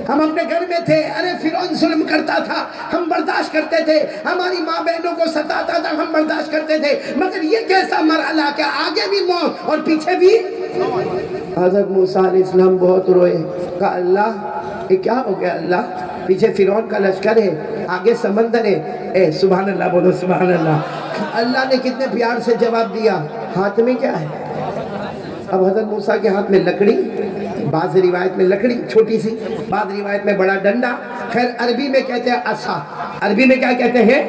ہم اپنے گھر میں تھے. ارے فرعون ظلم کرتا تھا، ہم برداشت کرتے تھے، ہماری ماں بہنوں کو ستاتا تھا، ہم برداشت کرتے تھے، مگر یہ کیسا مرحلہ کہ آگے بھی موت اور پیچھے بھی. حضرت موسیٰ علیہ السلام بہت روئے، کہا اللہ یہ کیا ہو گیا؟ اللہ پیچھے فرعون کا لشکر ہے، آگے سمندر ہے. اے سبحان اللہ بولو سبحان اللہ. اللہ نے کتنے پیار سے جواب دیا، ہاتھ میں کیا ہے؟ اب حضرت موسیٰ کے ہاتھ میں لکڑی، بعض روایت میں لکڑی چھوٹی سی، بعض روایت میں بڑا ڈنڈا. خیر عربی میں کہتے ہیں عصا. عربی میں کیا کہتے ہیں؟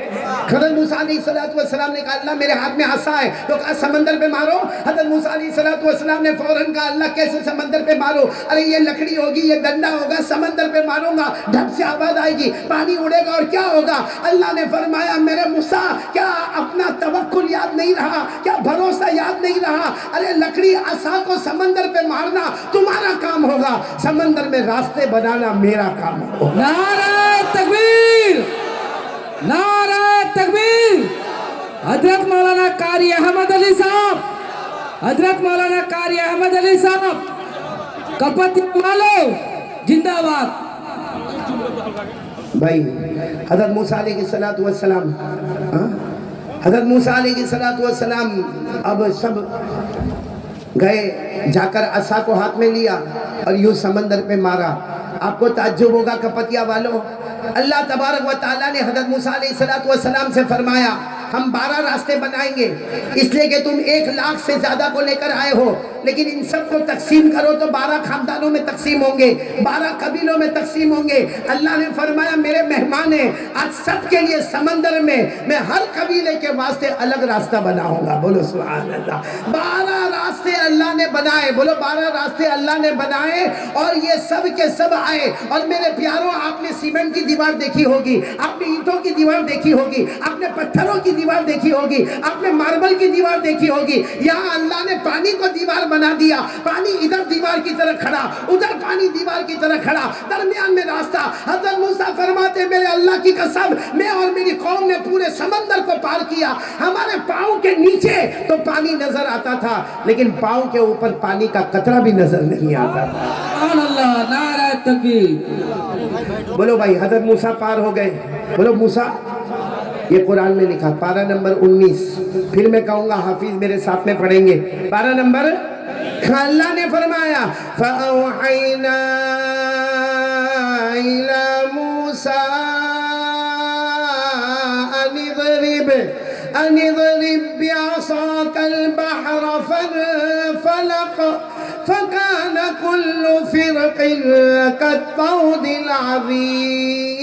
حضرت موسیٰ علیہ السلام نے کہا اللہ میرے ہاتھ میں عصا ہے، تو کہا سمندر پہ مارو. حضرت موسیٰ علیہ السلام نے فوراً کہا اللہ کیسے سمندر پہ مارو؟ ارے یہ لکڑی ہوگی، یہ ڈنڈا ہوگا، سمندر پہ ماروں گا ڈھب سے آواز آئے گی، پانی اڑے گا اور کیا ہوگا؟ اللہ نے فرمایا میرے موسیٰ کیا اپنا توکل یاد نہیں رہا؟ کیا بھروسہ یاد نہیں رہا؟ ارے لکڑی عصا کو سمندر پہ مارنا تمہارا کام ہوگا، سمندر میں راستے بنانا میرا کام ہوگا. نعرہ تکبیر، نعرہ تکبیر. حضرت مولانا قاری احمد علی صاحب، حضرت مولانا قاری احمد علی صاحب کپتی والو زندہ باد. بھائی حضرت موسیٰ علیہ السلام حضرت موسیٰ علیہ السلام اب سب گئے، جا کر عصا کو ہاتھ میں لیا اور یوں سمندر پہ مارا. آپ کو تعجب ہوگا کپتیا والوں، اللہ تبارک و تعالیٰ نے حضرت موسیٰ علیہ السلام سے فرمایا ہم 12 راستے بنائیں گے، اس لیے کہ تم 1,00,000 سے زیادہ کو لے کر آئے ہو، لیکن ان سب کو تقسیم کرو تو 12 خاندانوں میں تقسیم ہوں گے، 12 قبیلوں میں تقسیم ہوں گے. اللہ نے فرمایا میرے مہمان ہیں، آج سب کے لیے سمندر میں ہر قبیلے کے واسطے الگ راستہ بناؤں گا. بولو سبحان اللہ. 12 راستے اللہ نے بنائے، بولو 12 راستے اللہ نے بنائے، اور یہ سب کے سب آئے. اور میرے پیاروں آپ نے سیمنٹ کی دیوار دیکھی ہوگی، آپ نے اینٹوں کی دیوار دیکھی ہوگی، آپ نے پتھروں کی دیوار دیکھی ہوگی، آپ نے ماربل کی دیوار دیکھی ہوگی. یہاں اللہ نے پانی کو دیوار بنا دیا، پانی ادھر دیوار کی طرح کھڑا، ادھر پانی دیوار کی طرح کھڑا، درمیان میں راستہ. حضرت موسیٰ فرماتے میرے اللہ کی قسم میں اور میری قوم نے پورے سمندر کو پار کیا. ہمارے پاؤں کے نیچے تو پانی نظر آتا تھا، لیکن پاؤں کے اوپر پانی کا قطرہ بھی نظر نہیں آتا تھا. سبحان اللہ. نعرہ تکبیر. بولو بھائی حضرت موسیٰ پار ہو گئے. بولو موسیٰ، یہ قرآن میں لکھا پارہ نمبر 19. پھر میں کہوں گا حافظ میرے ساتھ میں پڑھیں گے. پارہ نمبر، اللہ نے فرمایا فَأَوْحَيْنَا إِلَى مُوسَىٰ أَنِ اضْرِب بِّعَصَاكَ الْبَحْرَ فَانفَلَقَ فَكَانَ كُلُّ فِرْقٍ كَالطَّوْدِ الْعَظِيمِ.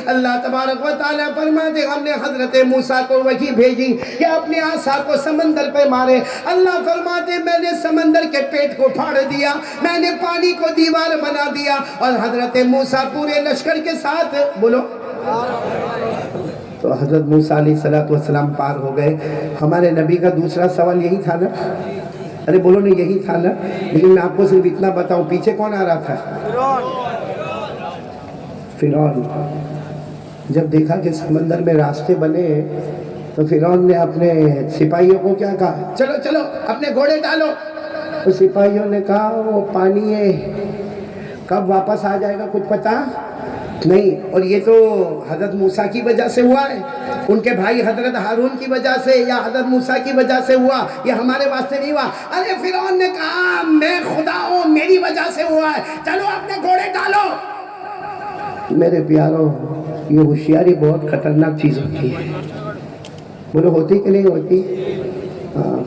اللہ تبارک و تعالیٰ فرماتے ہم نے حضرت موسیٰ کو وحی بھیجی کہ اپنے عصا کو سمندر پہ مارے. اللہ فرماتے میں نے سمندر کے پیٹ کو پھاڑ دیا، میں نے پانی کو دیوار بنا دیا، اور حضرت موسیٰ پورے لشکر کے ساتھ بولو. تو حضرت موسیٰ علیہ السلام پار ہو گئے. ہمارے نبی کا دوسرا سوال یہی تھا نا؟ ارے بولو نہیں یہی تھا نا؟ لیکن میں آپ کو صرف اتنا بتاؤں پیچھے کون آ رہا تھا؟ فرعون. جب دیکھا کہ سمندر میں راستے بنے تو فرعون نے اپنے سپاہیوں کو کیا کہا؟ چلو چلو اپنے گھوڑے ڈالو. تو سپاہیوں نے کہا وہ پانی ہے، کب واپس آ جائے گا کچھ پتا نہیں. اور یہ تو حضرت موسیٰ کی وجہ سے ہوا ہے، ان کے بھائی حضرت ہارون کی وجہ سے یا حضرت موسیٰ کی وجہ سے ہوا، یہ ہمارے واسطے نہیں ہوا. ارے فرعون نے کہا میں خدا ہوں، میری وجہ سے ہوا ہے، چلو اپنے گھوڑے ڈالو. میرے پیاروں یہ ہوشیاری بہت خطرناک چیز ہوتی ہے. بولو ہوتی کہ نہیں ہوتی؟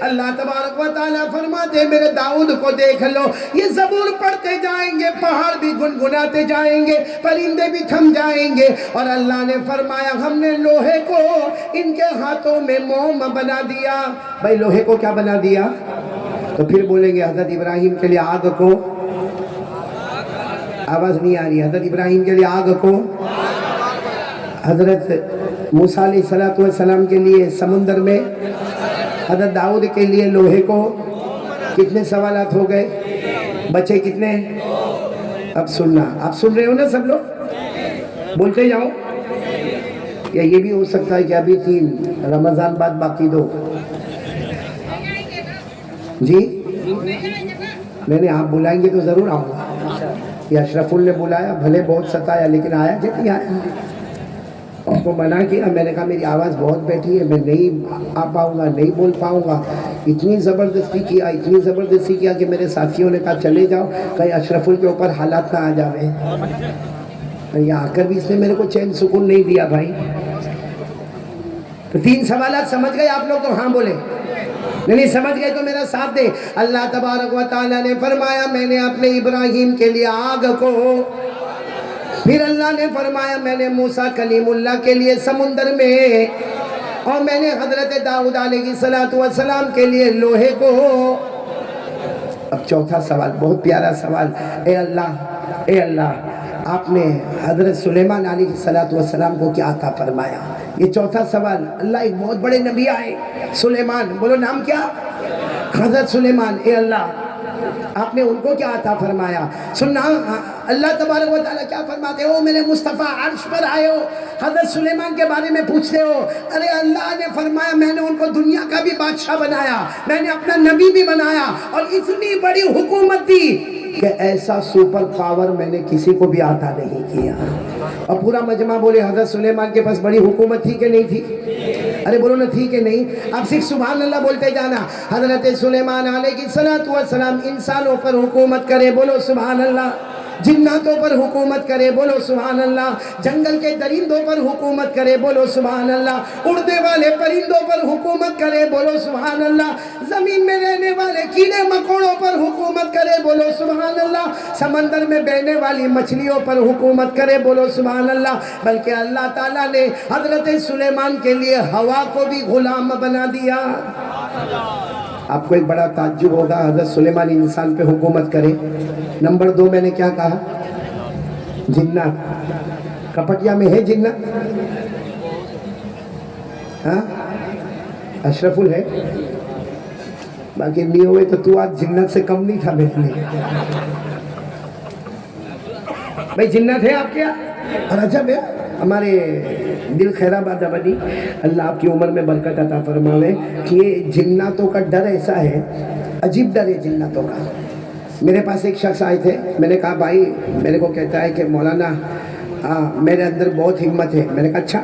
اللہ تبارک و تعالیٰ فرماتے میرے داؤد کو دیکھ لو، یہ زبور پڑھتے جائیں گے، پہاڑ بھی گنگناتے جائیں گے، پرندے بھی تھم جائیں گے، اور اللہ نے فرمایا ہم نے لوہے کو ان کے ہاتھوں میں موم بنا دیا۔ بھائی لوہے کو کیا بنا دیا؟ تو پھر بولیں گے حضرت ابراہیم کے لیے آگ کو، آواز نہیں آ رہی، حضرت ابراہیم کے لیے آگ کو، حضرت موسیٰ علیہ السلام کے لیے سمندر میں، حضرت داؤد کے لیے لوہے کو۔ کتنے سوالات ہو گئے؟ بچے کتنے؟ اب سننا، آپ سن رہے ہو نا سب لوگ؟ بولتے جاؤ۔ یا یہ بھی ہو سکتا ہے کہ ابھی 3 رمضان بعد باقی 2؟ جی نہیں آپ بلائیں گے تو ضرور آؤں گا۔ یہ اشرف نے بلایا، بھلے بہت ستایا لیکن آیا کہ نہیں آیا؟ اس کو منع کیا، میں نے کہا میری آواز بہت بیٹھی ہے، میں نہیں آ پاؤں گا، نہیں بول پاؤں گا۔ اتنی زبردستی کیا کہ میرے ساتھیوں نے کہا چلے جاؤ، کہیں اشرف کے اوپر حالات نہ آ جاوے۔ یہاں آ کر بھی اس نے میرے کو چین سکون نہیں دیا بھائی۔ تو 3 سوالات سمجھ گئے آپ لوگ؟ تو ہاں بولے، نہیں سمجھ گئے تو میرا ساتھ دے۔ اللہ تبارک و تعالیٰ نے فرمایا میں نے اپنے ابراہیم کے لیے آگ کو، پھر اللہ نے فرمایا میں نے موسیٰ کلیم اللہ کے لیے سمندر میں، اور میں نے حضرت داؤد علیہ السلام کے لیے لوہے کو۔ اب چوتھا سوال، بہت پیارا سوال۔ اے اللہ آپ نے حضرت سلیمان علیہ السلام کو کیا عطا فرمایا؟ یہ چوتھا سوال۔ اللہ ایک بہت بڑے نبی آئے، سلیمان، بولو نام کیا؟ حضرت سلیمان۔ اے اللہ آپ نے ان کو کیا عطا فرمایا؟ سننا، اللہ تبارک و تعالیٰ کیا فرماتے ہو؟ میرے مصطفیٰ عرش پر آئے ہو، حضرت سلیمان کے بارے میں پوچھتے ہو۔ ارے اللہ نے فرمایا میں نے ان کو دنیا کا بھی بادشاہ بنایا، میں نے اپنا نبی بھی بنایا، اور اتنی بڑی حکومت دی کہ ایسا سپر پاور میں نے کسی کو بھی عطا نہیں کیا۔ اور پورا مجمع بولے حضرت سلیمان کے پاس بڑی حکومت تھی کہ نہیں تھی؟ ارے بولو نا تھی کہ نہیں؟ آپ صرف سبحان اللہ بولتے جانا۔ حضرت سلیمان علیہ السلام انسانوں پر حکومت کرے، بولو سبحان اللہ۔ جناتوں پر حکومت کرے، بولو سبحان اللہ۔ جنگل کے درندوں پر حکومت کرے، بولو سبحان اللہ۔ اڑنے والے پرندوں پر حکومت کرے، بولو سبحان اللہ۔ زمین میں رہنے والے کیڑے مکوڑوں پر حکومت کرے، بولو سبحان اللہ۔ سمندر میں بہنے والی مچھلیوں پر حکومت کرے، بولو سبحان اللہ۔ بلکہ اللہ تعالیٰ نے حضرت سلیمان کے لیے ہوا کو بھی غلام بنا دیا۔ آپ کو ایک بڑا تعجب ہوگا، حضرت سلیمان انسان پہ حکومت کرے۔ نمبر 2 میں نے کیا کہا؟ جنات۔ کپٹیا میں ہے جنات؟ ہاں اشرف ہے، باقی نہیں ہوئے تو آج جنت سے کم نہیں تھا میرے لیے۔ بھائی جنت ہے آپ کیا؟ اور عجب ہے ہمارے دل خیرآباد بنی، اللہ آپ کی عمر میں برکت عطا فرماوے، کہ یہ جناتوں کا ڈر ایسا ہے، عجیب ڈر ہے جناتوں کا۔ میرے پاس ایک شخص آئے تھے، میں نے کہا بھائی، میرے کو کہتا ہے کہ مولانا میرے اندر بہت ہمت ہے۔ میں نے کہا اچھا؟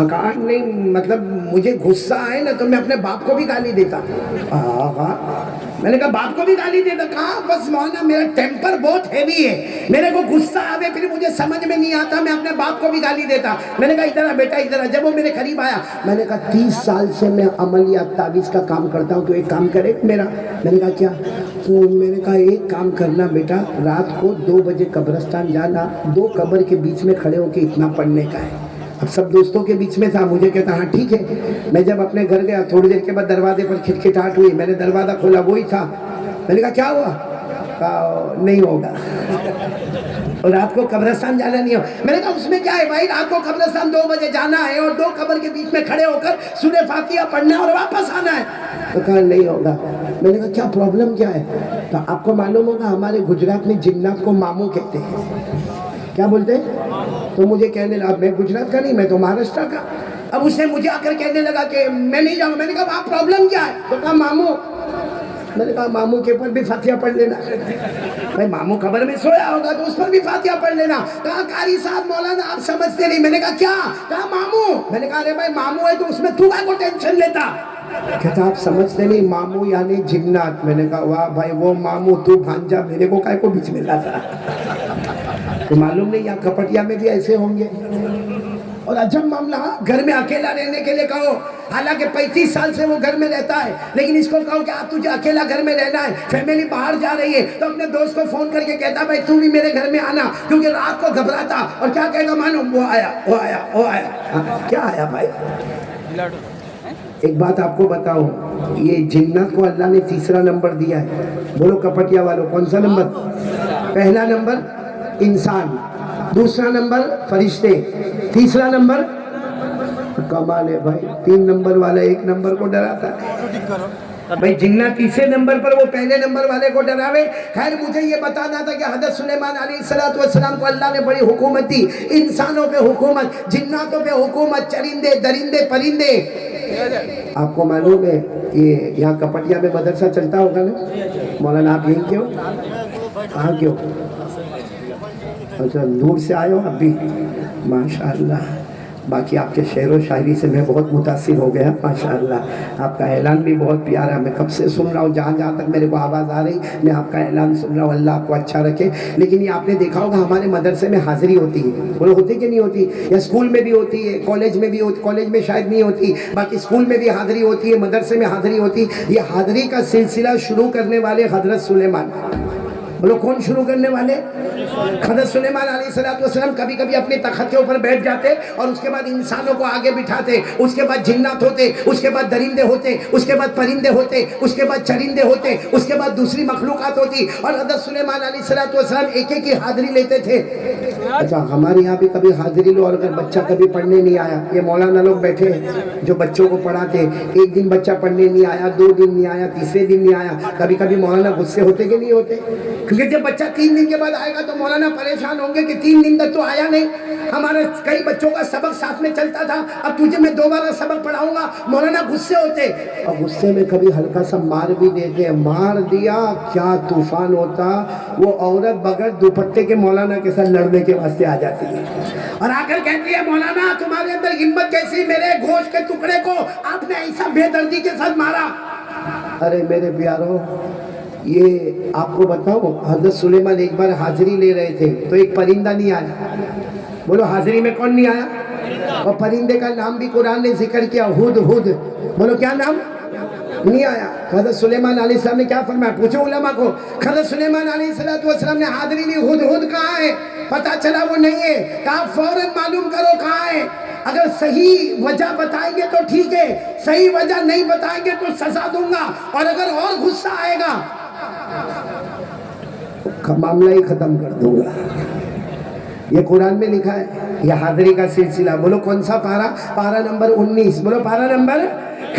کہا نہیں مطلب مجھے غصہ آئے نا تو میں اپنے باپ کو بھی گالی دیتا۔ میں نے کہا باپ کو بھی گالی دیتا؟ کہا بس مولانا میرا ٹیمپر بہت ہیوی ہے، میرے کو غصہ آوے پھر مجھے سمجھ میں نہیں آتا، میں اپنے باپ کو بھی گالی دیتا۔ میں نے کہا ادھر آ بیٹا ادھر آ۔ جب وہ میرے قریب آیا میں نے کہا 30 سال سے میں عملیات تعویذ کا کام کرتا ہوں، تو ایک کام کرے میرا؟ میں نے کہا کیا؟ تو میں نے کہا ایک کام کرنا بیٹا، رات کو 2 بجے قبرستان جانا، 2 قبر کے بیچ میں کھڑے ہو کے اتنا پڑھنے کا ہے۔ اب سب دوستوں کے بیچ میں تھا، مجھے کہتا ہاں ٹھیک ہے۔ میں جب اپنے گھر گیا تھوڑی دیر کے بعد دروازے پر کھٹکھٹاہٹ ہوئی، میں نے دروازہ کھولا، وہی تھا۔ میں نے کہا کیا ہوا؟ کہا نہیں ہوگا، اور رات کو قبرستان جانا نہیں ہو۔ میں نے کہا اس میں کیا ہے بھائی، رات کو قبرستان 2 بجے جانا ہے اور 2 قبر کے بیچ میں کھڑے ہو کر سورہ فاتحہ پڑھنا ہے اور واپس آنا ہے۔ تو کہا نہیں ہوگا۔ میں نے کہا کیا پرابلم کیا ہے؟ تو آپ کو معلوم ہوگا ہمارے گجرات میں جنات کو ماموں کہتے ہیں۔ کیا بولتے ہیں؟ تو مجھے کہنے لگا، میں گجرات کا نہیں، میں تو مہاراشٹر کا۔ اب اس نے مجھے آ کر کہنے لگا کہ میں نہیں جاؤں۔ میں نے کہا وہاں پرابلم کیا ہے؟ تو کہا ماموں۔ میں نے کہا ماموں کے اوپر بھی فاتحہ پڑھ لینا۔ بھائی ماموں قبر میں سویا ہوگا تو اس پر بھی فاتحہ پڑھ لینا۔ کہا قاری صاحب مولانا آپ سمجھتے نہیں۔ میں نے کہا کیا؟ کہا ماموں۔ میں نے کہا ارے بھائی ماموں ہے تو اس میں تو کا کو ٹینشن لیتا؟ کہتا آپ سمجھتے نہیں، ماموں یعنی جنات۔ میں نے کہا واہ بھائی وہ ماموں، تو بھانجا، میرے کو کائے کو بیچ میں لاتا؟ تو معلوم نہیں یہاں کپٹیا میں بھی ایسے ہوں گے۔ اور عجب معاملہ، گھر میں اکیلا رہنے کے لیے کہو، حالانکہ 35 سال سے وہ گھر میں رہتا ہے، لیکن اس کو کہو کہ آپ تجھے اکیلا گھر میں رہنا ہے، فیملی باہر جا رہی ہے، تو اپنے دوست کو فون کر کے کہتا بھائی تو بھی میرے گھر میں آنا، کیونکہ رات کو گھبراتا، اور کیا کہے گا مانو، وہ آیا وہ آیا وہ آیا۔ کیا آیا بھائی؟ ایک بات آپ کو بتاؤں، یہ جنت کو اللہ نے تیسرا نمبر دیا ہے، بولو کپٹیا والوں، کون سا نمبر؟ پہلا نمبر انسان، دوسرا نمبر فرشتے، تیسرا نمبر، کمال ہے بھائی، 3 نمبر والا 1 نمبر کو ڈراتا ہے بھائی، جنت تیسرے نمبر پر، وہ پہلے نمبر والے کو ڈراوے۔ خیر مجھے یہ بتانا تھا کہ حضرت سلیمان علیہ السلام کو اللہ نے بڑی حکومت دی، انسانوں پہ حکومت، جناتوں پہ حکومت، چرندے درندے پرندے۔ آپ کو معلوم ہے کہ یہاں کپٹیا میں مدرسہ چلتا ہوگا نا مولانا، آپ یہیں کیوں؟ کہاں کیوں؟ اچھا دور سے آئے ہو اب بھی، ماشاءاللہ۔ باقی آپ کے شعر و شاعری سے میں بہت متاثر ہو گیا، ماشاءاللہ۔ آپ کا اعلان بھی بہت پیارا، میں کب سے سن رہا ہوں، جہاں جہاں تک میرے کو آواز آ رہی میں آپ کا اعلان سن رہا ہوں، اللہ آپ کو اچھا رکھے۔ لیکن یہ آپ نے دیکھا ہوگا ہمارے مدرسے میں حاضری ہوتی ہے، بولو ہوتی کہ نہیں ہوتی؟ یا اسکول میں بھی ہوتی ہے، کالج میں بھی ہوتی، کالج میں شاید نہیں ہوتی، باقی اسکول میں بھی حاضری ہوتی ہے، مدرسے میں حاضری ہوتی۔ یہ حاضری کا سلسلہ شروع کرنے والے حضرت سلیمان، بولو کون شروع کرنے والے؟ حضرت سلیمان علیہ السلام کبھی کبھی اپنے تخت کے اوپر بیٹھ جاتے، اور اس کے بعد انسانوں کو آگے بٹھاتے، اس کے بعد جنات ہوتے، اس کے بعد درندے ہوتے، اس کے بعد پرندے ہوتے، اس کے بعد چرندے ہوتے، اس کے بعد دوسری مخلوقات ہوتی، اور حضرت سلیمان علیہ السلام ایک ایک کی حاضری لیتے تھے۔ اچھا ہمارے یہاں بھی کبھی حاضری لو، اور اگر بچہ کبھی پڑھنے نہیں آیا، یہ مولانا لوگ بیٹھے ہیں جو بچوں کو پڑھاتے، ایک دن بچہ پڑھنے نہیں آیا، 2 دن نہیں آیا، تیسرے دن نہیں آیا، کبھی کبھی مولانا غصے ہوتے کہ نہیں ہوتے؟ کیونکہ جب بچہ 3 دن کے بعد آئے گا تو مولانا پریشان ہوں گے کہ 3 دن تک تو آیا نہیں، ہمارے کئی بچوں کا سبق ساتھ میں چلتا تھا، اب تجھے میں دوبارہ سبق پڑھاؤں گا، مولانا غصے ہوتے، اور غصے میں کبھی ہلکا سا مار بھی دیتے، مار دیا کیا طوفان ہوتا، وہ عورت بغیر دوپٹے کے مولانا کے ساتھ لڑنے کے واسطے آ جاتی ہے، اور آ کر کہتی ہے مولانا تمہارے اندر ہمت کیسی، میرے گوشت کے ٹکڑے کو آپ نے ایسا بے دردی کے ساتھ مارا۔ ارے میرے پیارو، یہ آپ کو بتاؤ، حضرت سلیمان ایک بار حاضری لے رہے تھے تو ایک پرندہ نہیں آیا، بولو حاضری میں کون نہیں آیا؟ اور پرندے کا نام بھی قرآن نے ذکر کیا، ہد ہد، بولو کیا نام؟ نہیں آیا۔ حضرت سلیمان علیہ السلام نے کیا فرمایا؟ پوچھو علماء کو، حضرت سلیمان علیہ السلام نے حاضری لی، ہد ہد کہاں ہے؟ پتا چلا وہ نہیں ہے، کہا فوراً معلوم کرو کہاں ہے، اگر صحیح وجہ بتائیں گے تو ٹھیک ہے، صحیح وجہ نہیں بتائیں گے تو سزا دوں گا، اور اگر اور غصہ آئے گا معاملہ ہی ختم کر دوں گا۔ یہ قرآن میں لکھا ہے، یہ حاضری کا سلسلہ۔ بولو کون سا پارہ؟ پارہ نمبر 19، بولو پارہ نمبر۔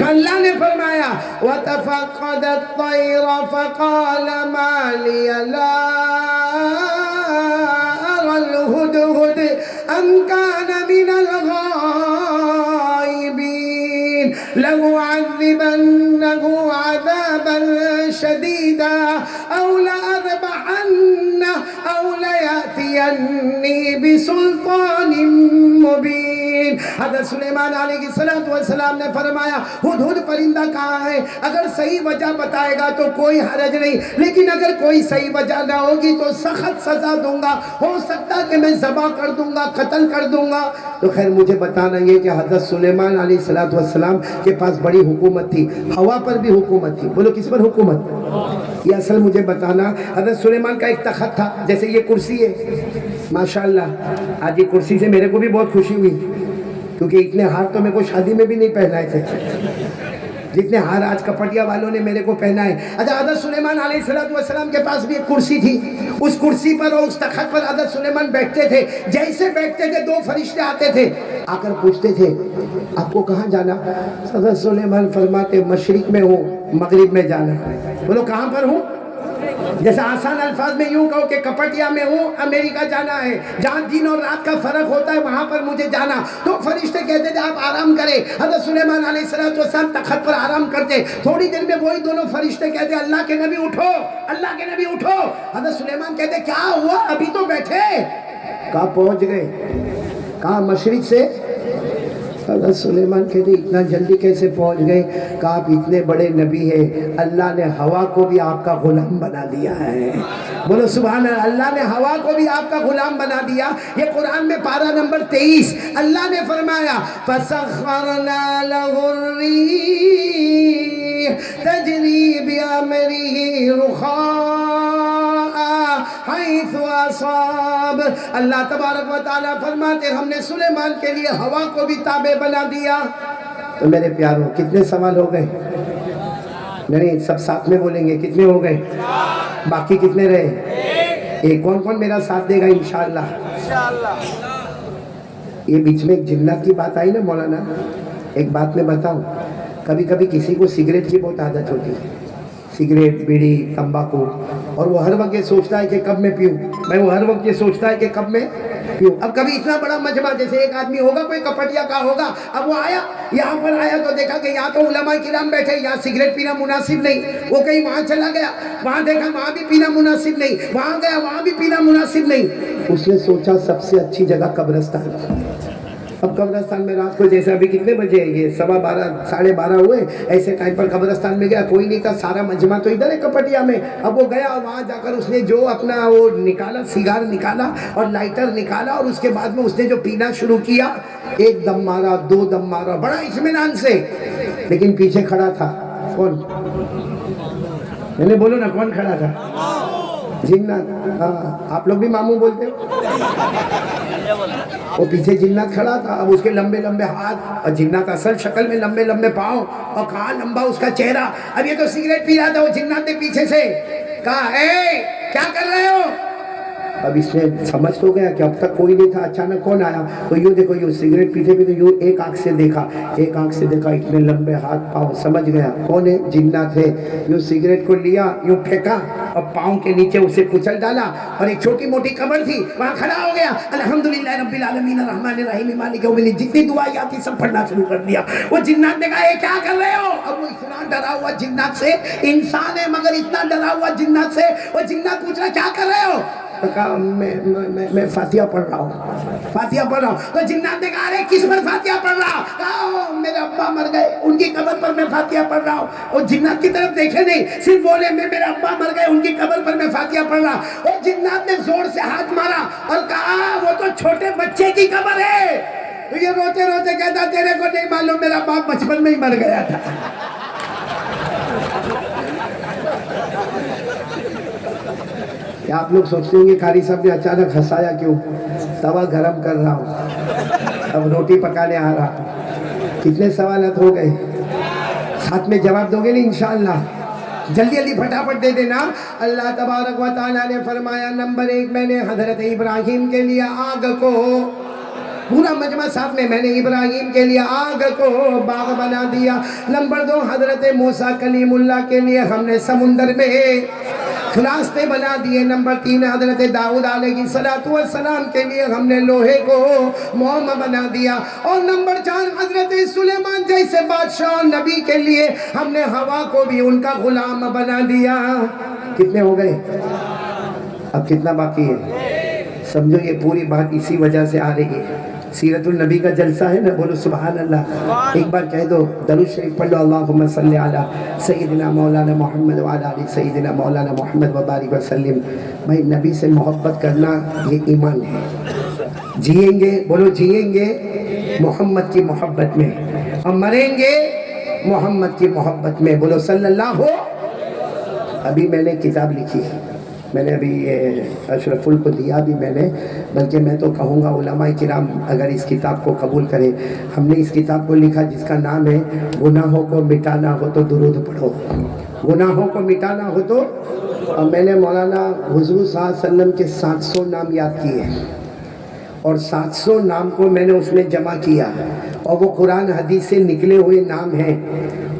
اللہ نے فرمایا وَتَفَقَّدَ الطَّيْرَ فَقَالَ مَا لِيَ لَا أَرَى الْهُدْهُدْ أَمْ كَانَ مِنَ الْغَائِبِينَ لَأُعَذِّبَنَّهُ عَذَابًا شَدِيدًا أَوْ لَأَذْبَحَنَّهُ أَوْ لَيَأْتِيَنِّي بِسُلْطَانٍ مُبِينٍ۔ حضرت سلیمان علیہ السلام نے فرمایا ہدہد پرندہ کہاں ہے؟ اگر صحیح وجہ بتائے گا تو کوئی حرج نہیں، لیکن اگر کوئی صحیح وجہ نہ ہوگی تو سخت سزا دوں گا، ہو سکتا کہ میں ذبح کر دوں گا، قتل کر دوں گا۔ تو خیر مجھے بتانا یہ کہ حضرت سلیمان علیہ السلام کے پاس بڑی حکومت تھی، ہوا پر بھی حکومت تھی، بولو کس پر حکومت؟ یہ اصل مجھے بتانا، حضرت سلیمان کا ایک تخت تھا، جیسے یہ کرسی ہے، ماشاءاللہ آج یہ کرسی سے میرے کو بھی بہت خوشی ہوئی، کیونکہ اتنے ہار تو میرے کو شادی میں بھی نہیں پہنائے تھے جتنے ہار آج کپٹیا والوں نے میرے کو پہنا ہے۔ اچھا حضرت سلیمان علیہ السلام کے پاس بھی ایک کرسی تھی، اس کرسی پر اور اس تخت پر حضرت سلیمان بیٹھتے تھے، جیسے بیٹھتے تھے 2 فرشتے آتے تھے، آ کر پوچھتے تھے آپ کو کہاں جانا؟ حضرت سلیمان فرماتے مشرق میں ہوں، مغرب میں جانا۔ بولو کہاں پر ہوں؟ جیسے آسان الفاظ میں یوں کہو کہ کپٹیا میں ہوں، امریکہ جانا ہے، جہاں دن اور رات کا فرق ہوتا ہے وہاں پر مجھے جانا۔ تو فرشتے کہتے تھے آپ آرام کریں، حضرت سلیمان علیہ السلام تخت پر آرام کرتے، تھوڑی دیر میں وہی دونوں فرشتے کہتے اللہ کے نبی اٹھو، اللہ کے نبی اٹھو۔ حضرت سلیمان کہتے کیا ہوا؟ ابھی تو بیٹھے۔ کہاں پہنچ گئے؟ کہاں؟ مشرق سے حضرت سلیمان کہتے اتنا جلدی کیسے پہنچ گئے؟ کہ آپ اتنے بڑے نبی ہیں، اللہ نے ہوا کو بھی آپ کا غلام بنا دیا ہے۔ بولو سبحان اللہ، اللہ نے ہوا کو بھی آپ کا غلام بنا دیا۔ یہ قرآن میں پارہ نمبر 23 اللہ نے فرمایا فَسَخَّرْنَا لَهُ الرِّيحَ تَجْرِي بِأَمْرِهِ رُخَاءً حَيْثُ أَصَابَ۔ اللہ تبارک و تعالیٰ فرماتے ہم نے سلیمان کے لیے ہوا کو بھی تابع بنا دیا۔ تو میرے پیاروں کتنے سوال ہو گئے؟ نہیں سب ساتھ میں بولیں گے، کتنے ہو گئے؟ باقی کتنے رہے؟ ایک۔ کون کون میرا ساتھ دے گا انشاءاللہ؟ یہ بیچ میں ایک جنات کی بات آئی نا مولانا، ایک بات میں بتاؤں، کبھی کبھی کسی کو سگریٹ کی بہت عادت ہوتی ہے، سگریٹ، بیڑی، تمباکو، اور وہ ہر وقت یہ سوچتا ہے کہ کب میں پیوں، وہ ہر وقت یہ سوچتا ہے کہ کب میں پیوں۔ اب کبھی اتنا بڑا مجمع، جیسے ایک آدمی ہوگا کوئی کپٹیا کا ہوگا، اب وہ آیا یہاں پر آیا تو دیکھا کہ یہاں تو علماء کرام بیٹھے، یہاں سگریٹ پینا مناسب نہیں، وہ کہیں وہاں چلا گیا، وہاں دیکھا وہاں بھی پینا مناسب نہیں، وہاں گیا وہاں بھی پینا مناسب نہیں، اس نے سوچا سب سے اچھی جگہ قبرستان۔ اب قبرستان میں رات کو جیسے ابھی کتنے بجے ہیں، یہ 12:15 12:30 ہوئے، ایسے ٹائم پر قبرستان میں گیا، کوئی نہیں تھا، سارا مجمع تو ادھر ہے کپٹیا میں۔ اب وہ گیا اور وہاں جا کر اس نے جو اپنا وہ نکالا، سیگار نکالا اور لائٹر نکالا، اور اس کے بعد میں اس نے جو پینا شروع کیا، ایک دم مارا، 2 دم مارا، بڑا اطمینان سے، لیکن پیچھے کھڑا تھا کون؟ میں نے بولو نا کون کھڑا تھا؟ جنات۔ ہاں آپ لوگ بھی ماموں بولتے ہو؟ وہ پیچھے جنات کھڑا تھا، اب اس کے لمبے لمبے ہاتھ، اور جنات اصل شکل میں لمبے لمبے پاؤں، اور کہاں لمبا اس کا چہرہ۔ اب یہ تو سگریٹ پی رہا تھا، وہ جنات نے پیچھے سے کہا اے کیا کر رہے ہو؟ اب اس نے سمجھ تو گیا کہ اب تک کوئی نہیں تھا، اچانک کون آیا، تو یوں دیکھو، یوں سگریٹ پیتے پیتے یوں ایک آنکھ سے دیکھا، ایک آنکھ سے دیکھا، اتنے لمبے ہاتھ پاؤں، سمجھ گیا کون ہے؟ جنات ہے۔ یوں سگریٹ کو لیا، یوں پھینکا اور پاؤں کے نیچے اسے کچل ڈالا، اور ایک چھوٹی موٹی قبر تھی وہاں کھڑا ہو گیا، الحمدللہ رب العالمین الرحمن الرحیم مالک یوم الدین، جتنی دعائیں آتی سب پڑھنا شروع کر دیا۔ وہ جنات نے کہا اے کیا کر رہے ہو؟ اب وہ اتنا ڈرا ہوا جنات سے، انسان ہے مگر اتنا ڈرا ہوا جنات سے، وہ جنات پوچھ رہا کیا کر رہے ہو؟ تو کہا میں فاتحہ پڑھ رہا ہوں، فاتحہ پڑھ رہا ہوں۔ تو جنات نے کہا ارے کس پر فاتحہ پڑھ رہا؟ کہا میرے ابا مر گئے، ان کی قبر پر میں فاتحہ پڑھ رہا ہوں۔ اور جنات کی طرف دیکھے نہیں، صرف بولے میرے ابا مر گئے، ان کی قبر پر میں فاتحہ پڑھ رہا۔ اور جنات نے زور سے ہاتھ مارا اور کہا وہ تو چھوٹے بچے کی قبر ہے۔ تو یہ روتے روتے کہتا تیرے کو نہیں معلوم میرا باپ بچپن میں ہی مر گیا تھا۔ آپ لوگ سوچتے ہوں گے قاری صاحب نے اچانک ہنسایا کیوں؟ توا گرم کر رہا ہوں، اب روٹی پکانے آ رہا ہوں۔ کتنے سوالات ہو گئے؟ ساتھ میں جواب دو گے نہیں انشاءاللہ؟ جلدی جلدی پھٹافٹ دے دینا۔ اللہ تبارک و تعالیٰ نے فرمایا نمبر 1 میں نے حضرت ابراہیم کے لیے آگ کو، پورا مجمع ساتھ میں نے ابراہیم کے لیے آگ کو باغ بنا دیا۔ نمبر 2 حضرت موسیٰ کلیم اللہ کے لیے ہم نے سمندر میں راستے بنا دیے۔ نمبر 3 حضرت داؤد علیہ السلام کے لیے ہم نے لوہے کو موم بنا دیا۔ اور نمبر 4 حضرت سلیمان جیسے بادشاہ نبی کے لیے ہم نے ہوا کو بھی ان کا غلام بنا دیا۔ کتنے ہو گئے؟ اب کتنا باقی ہے؟ سمجھو یہ پوری بات اسی وجہ سے آ رہی ہے، سیرت النبی کا جلسہ ہے نا، بولو سبحان اللہ۔ ایک بار کہہ دو درود شریف پڑھ لو، اللہم صلی علی سیدنا مولانا محمد وعلی آل سیدنا مولانا محمد وبارک وسلم۔ بھائی نبی سے محبت کرنا یہ ایمان ہے۔ جئیں گے، بولو جئیں گے محمد کی محبت میں، اور مریں گے محمد کی محبت میں، بولو صلی اللہ ہو۔ ابھی میں نے کتاب لکھی، میں نے ابھی اشرف ال کو دیا بھی میں نے، بلکہ میں تو کہوں گا علماء کرام اگر اس کتاب کو قبول کریں۔ ہم نے اس کتاب کو لکھا جس کا نام ہے گناہوں کو مٹانا ہو تو درود پڑھو، گناہوں کو مٹانا ہو تو۔ اور میں نے مولانا حضور صلی اللہ علیہ وسلم کے 700 نام یاد کیے، اور 700 نام کو میں نے اس میں جمع کیا، اور وہ قرآن حدیث سے نکلے ہوئے نام ہیں،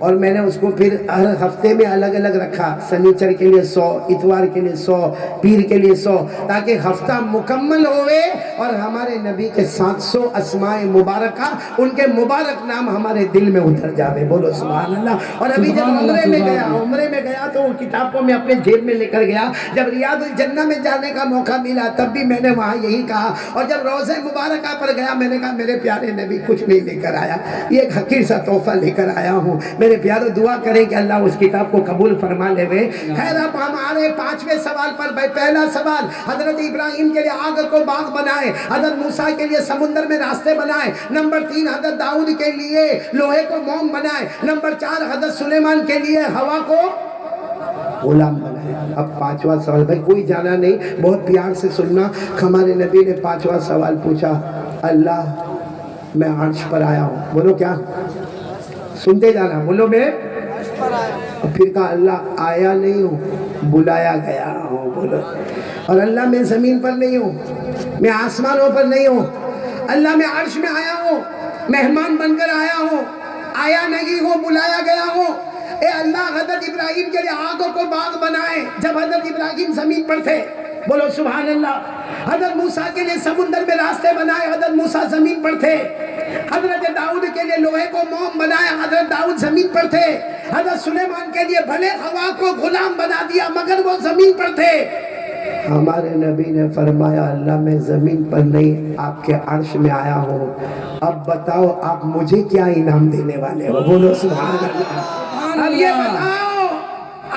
اور میں نے اس کو پھر ہر ہفتے میں الگ الگ رکھا، سنیچر کے لیے 100، اتوار کے لیے 100، پیر کے لیے 100، تاکہ ہفتہ مکمل ہوئے اور ہمارے نبی کے 700 اسماء مبارکہ، ان کے مبارک نام ہمارے دل میں اتر جاوے، بولو سبحان اللہ۔ اور ابھی جب عمرے میں گیا تو وہ کتاب کو میں اپنے جیب میں لے کر گیا، جب ریاض الجنہ میں جانے کا موقع ملا تب بھی میں نے وہاں یہی کہا، اور جب روضہ مبارکہ پر گیا میں نے کہا میرے پیارے نبی کچھ نہیں لے کر آیا، یہ ایک حقیر سا تحفہ لے کر آیا ہوں، میرے پیارو دعا کریں کہ اللہ اس کتاب کو قبول فرما لے وے۔ خیر اب ہمارے 5ویں سوال پر پہلا سوال، حضرت ابراہیم کے لیے آگ کو باغ بنائے، حضرت موسیٰ کے لیے سمندر میں راستے بنائے، نمبر 3 حضرت داؤد کے لیے لوہے کو موم بنائے، نمبر 4 حضرت سلیمان کے لیے ہوا کو غلام بنائے۔ اب 5واں سوال، بھائی کوئی جانا نہیں، بہت پیار سے سننا۔ ہمارے نبی نے 5واں سوال پوچھا، اللہ میں عرش پر آیا ہوں، بولو کیا؟ سنتے جانا، بولو میں، پھر کہا اللہ آیا نہیں ہوں، بلایا گیا ہوں، بولو۔ اور اللہ میں زمین پر نہیں ہوں، میں آسمانوں پر نہیں ہوں، اللہ میں عرش میں آیا ہوں، مہمان بن کر آیا ہوں، آیا نہیں ہوں، بلایا گیا ہوں۔ اے اللہ حضرت ابراہیم کے لیے آگ کو باغ بنائے جب حضرت ابراہیم زمین پر تھے، بولو سبحان اللہ۔ حضرت موسیٰ کے لیے سمندر میں راستے بنائے، حضرت موسیٰ زمین پر تھے۔ حضرت داؤد کے لیے لوہے کو موم بنایا، حضرت داؤد زمین پر تھے۔ حضرت سلیمان کے لیے بھلے ہوا کو غلام بنا دیا مگر وہ زمین پر تھے۔ ہمارے نبی نے فرمایا اللہ میں زمین پر نہیں، آپ کے عرش میں آیا ہوں، اب بتاؤ آپ مجھے کیا انعام دینے والے ہو، بولو سبحان اللہ۔ اب یہ بتاؤ،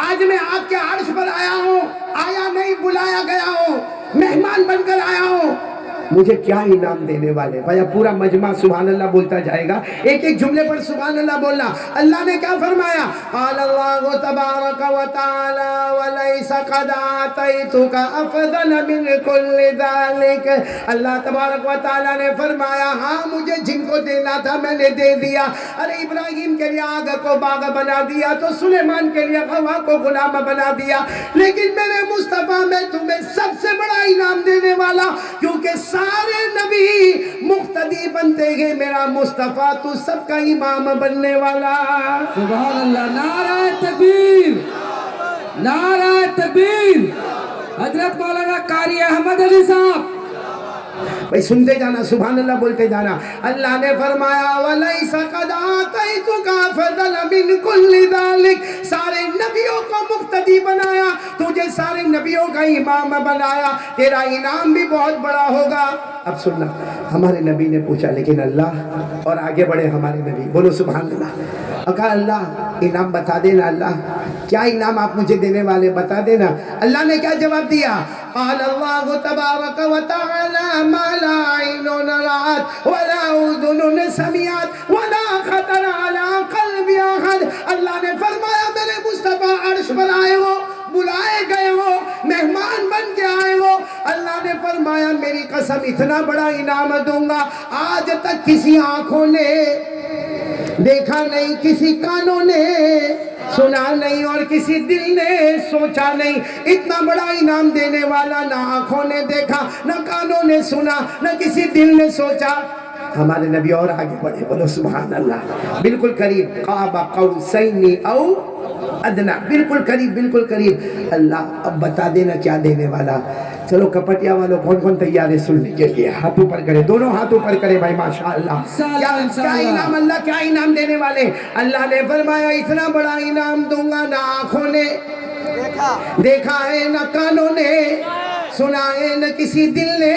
آج میں آپ کے عرش پر آیا ہوں، آیا نہیں بلایا گیا ہوں، مہمان بن کر آیا ہوں، مجھے کیا انعام دینے والے؟ بھائی پورا مجمع سبحان اللہ بولتا جائے گا، ایک ایک جملے پر سبحان اللہ بولنا۔ اللہ نے کیا فرمایا؟ قال اللہ تبارک و تعالی ولیس قد آتیتک افضل من کل ذالک، اللہ تبارک و تعالی نے فرمایا ہاں مجھے جن کو دینا تھا میں نے دے دیا۔ ارے ابراہیم کے لیے آگ کو باغ بنا دیا تو سلیمان کے لیے ہوا کو غلام بنا دیا، لیکن میرے مصطفیٰ میں تمہیں سب سے بڑا انعام دینے والا، کیونکہ سارے نبی مقتدی بنتے گئے، میرا مصطفیٰ تو سب کا امام بننے والا۔ سبحان اللہ، نعرہ تکبیر، نعرہ تکبیر۔ حضرت مولانا قاری احمد علی صاحب، بھئی سنتے جانا، سبحان اللہ بولتے جانا۔ اللہ نے فرمایا وَلَيْسَ قَدْ آتَيْتُكَ أَفْضَلَ مِنْ كُلِّ ذَلِكَ، سارے نبیوں کو مقتدی بنایا، تجھے سارے نبیوں کا امام بنایا، تیرا انعام بھی بہت بڑا ہوگا۔ اب سننا، ہمارے نبی نے پوچھا لیکن اللہ، اور آگے بڑھے ہمارے نبی، بولو سبحان اللہ، کہا اللہ انعام بتا دینا، اللہ کیا انعام آپ مجھے دینے والے بتا دینا۔ اللہ نے کیا جواب دیا؟ قال اللہ تبارک و تعالی ما لا عین رأت ولا اذن سمعت ولا خطر علی قلب احد، اللہ نے فرمایا میرے مصطفیٰ عرش پر آئے ہو، بلائے گئے ہو، مہمان بن کے آئے ہو، اللہ نے فرمایا میری قسم اتنا بڑا انعام دوں گا آج تک کسی آنکھوں نے دیکھا نہیں، کسی کانوں نے سنا نہیں، اور کسی دل نے سوچا نہیں، اتنا بڑا انعام دینے والا نہ آنکھوں نے دیکھا، نہ کانوں نے سنا، نہ کسی دل نے سوچا۔ ہمارے نبی اور آگے بڑھے، بولو سبحان اللہ، بالکل قریب، قاب قوسین او ادنا، بالکل قریب، بالکل قریب۔ اللہ اب بتا دینا کیا دینے والا۔ چلو کپٹیا والوں کون کون تیار ہے سننے کے لیے؟ ہاتھوں پر کرے، دونوں ہاتھوں پر کرے بھائی، ماشاءاللہ۔ کیا انعام، اللہ کیا انعام دینے والے؟ اللہ نے فرمایا اتنا بڑا انعام دوں گا نہ آنکھوں نے دیکھا ہے، نہ کانوں نے سنا ہے، نہ کسی دل نے۔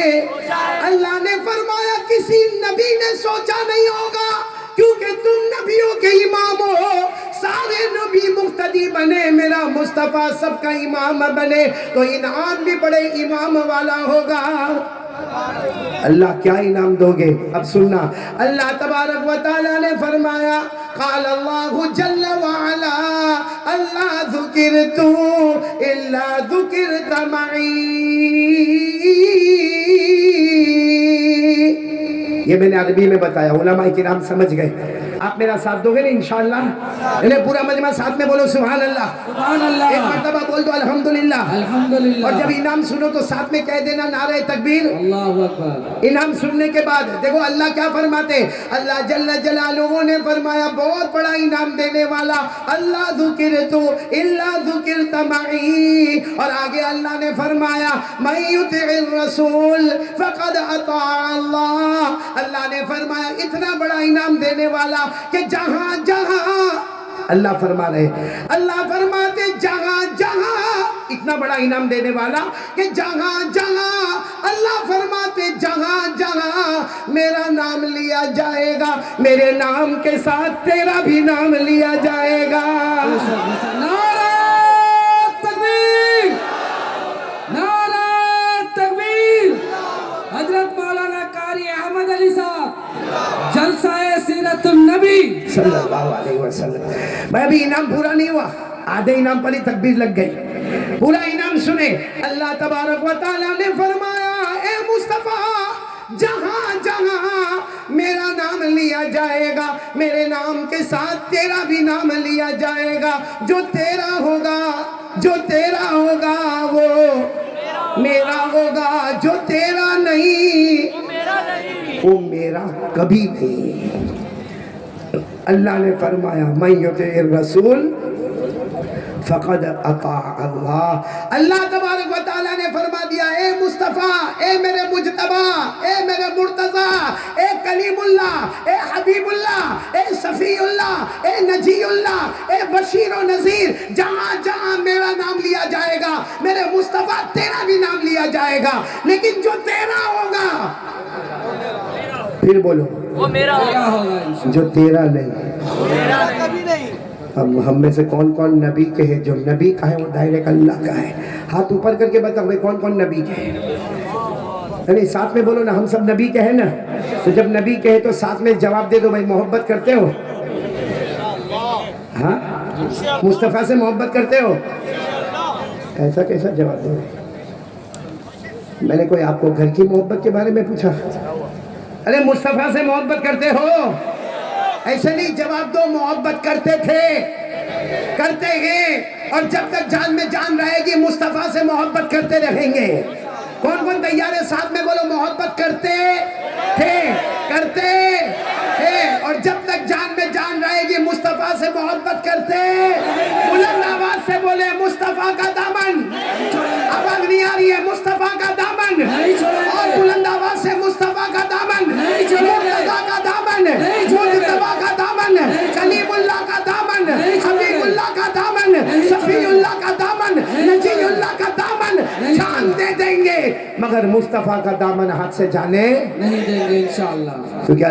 اللہ نے فرمایا کسی نبی نے سوچا نہیں ہوگا، کیونکہ تم نبیوں کے امام ہو، سارے نبی مقتدی بنے، میرا مصطفیٰ سب کا امام بنے، تو انعام بھی بڑے امام والا ہوگا۔ اللہ کیا انعام دو گے؟ اب سننا، اللہ تبارک و تعالیٰ نے فرمایا قال اللہ جل وعلا اللہ ذکرت الا ذکرت معی، یہ میں نے عربی میں بتایا، علماء کرام سمجھ گئے۔ آپ میرا ساتھ دو گے نا انشاءاللہ؟ انہیں پورا مجمع ساتھ میں بولو سبحان اللہ. سبحان ایک اللہ. مرتبہ بول دو الحمدللہ. الحمدللہ. اور جب انعام سنو تو ساتھ میں کہہ دینا نعرہ تکبیر. اللہ اکبر. انعام سننے کے بعد دیکھو اللہ کیا فرماتے ہیں. اللہ جل جلالہ نے فرمایا بہت بڑا انعام دینے والا اللہ ذکرت الا ذکرت معی. اور آگے اللہ نے فرمایا من یطع الرسول فقد اطاع اللہ. اللہ نے فرمایا اتنا بڑا انعام دینے والا کہ جہاں جہاں اللہ فرما رہے اللہ فرماتے جہاں جہاں اتنا بڑا انعام دینے والا کہ جہاں جہاں اللہ فرماتے جہاں جہاں میرا نام لیا جائے گا میرے نام کے ساتھ تیرا بھی نام لیا جائے گا. نعرہ تکبیر. نعرہ تکبیر. حضرت مولانا قاری احمد علی صاحب جلسہ سیرت النبی صلی اللہ علیہ وسلم. میں ابھی انعام پورا نہیں ہوا, آدھے انعام پر ہی تکبیر لگ گئی. پورا انعام سنے. اللہ تبارک و تعالیٰ نے فرمایا اے مصطفیٰ جہاں جہاں میرا نام لیا جائے گا میرے نام کے ساتھ تیرا بھی نام لیا جائے گا. جو تیرا ہوگا وہ میرا ہوگا, جو تیرا نہیں وہ میرا کبھی نہیں. اللہ نے فرمایا من یطع الرسول فقد اطاع اللہ. اللہ تبارک و تعالیٰ نے فرما دیا اے مصطفیٰ, اے میرے مجتبیٰ, اے میرے مرتضیٰ, اے کلیم اللہ, اے حبیب اللہ, اے صفی اللہ, اے نجی اللہ, اے بشیر و نذیر, جہاں جہاں میرا نام لیا جائے گا میرے مصطفیٰ تیرا بھی نام لیا جائے گا. لیکن جو تیرا ہوگا پھر بولو وہ میرا ہوگا. جو تیرا نہیں. اب ہم میں سے کون کون نبی کے ہیں؟ جو نبی کا ہے وہ ڈائریکٹ اللہ کا ہے. ہاتھ اوپر کر کے بتاؤ بھائی کون کون نبی کے ہیں؟ نہیں ساتھ میں بولو نا ہم سب نبی کے ہیں نا. تو جب نبی کے ہیں تو ساتھ میں جواب دے دو بھائی محبت کرتے ہو؟ ہاں مصطفیٰ سے محبت کرتے ہو؟ ایسا کیسا جواب دو؟ میں نے کوئی آپ کو گھر کی محبت کے بارے میں پوچھا؟ ارے مصطفیٰ سے محبت کرتے ہو ایسے نہیں جواب دو. محبت کرتے تھے کرتے ہیں اور جب تک جان میں جان رہے گی مصطفیٰ سے محبت کرتے رہیں گے. کون کون تیار ہے؟ ساتھ میں بولو محبت کرتے تھے کرتے تھے اور جب تک جان میں جان رہے گی مصطفیٰ سے محبت کرتے. بلند آواز سے بولے مصطفیٰ کا دامن. آواز نہیں آ رہی ہے؟ مصطفیٰ کا دامن. اور بلند آواز سے مصطفیٰ کا دامن, مرتضیٰ کا دامن, مجتبیٰ کا دامن, کلیم اللہ کا دامن, حبیب اللہ کا دامن, صفی اللہ کا دامن, نجی اللہ کا دامن جان دے دیں گے مگر مصطفیٰ کا دامن ہاتھ سے جانے نہیں دیں گے انشاءاللہ. کیونکہ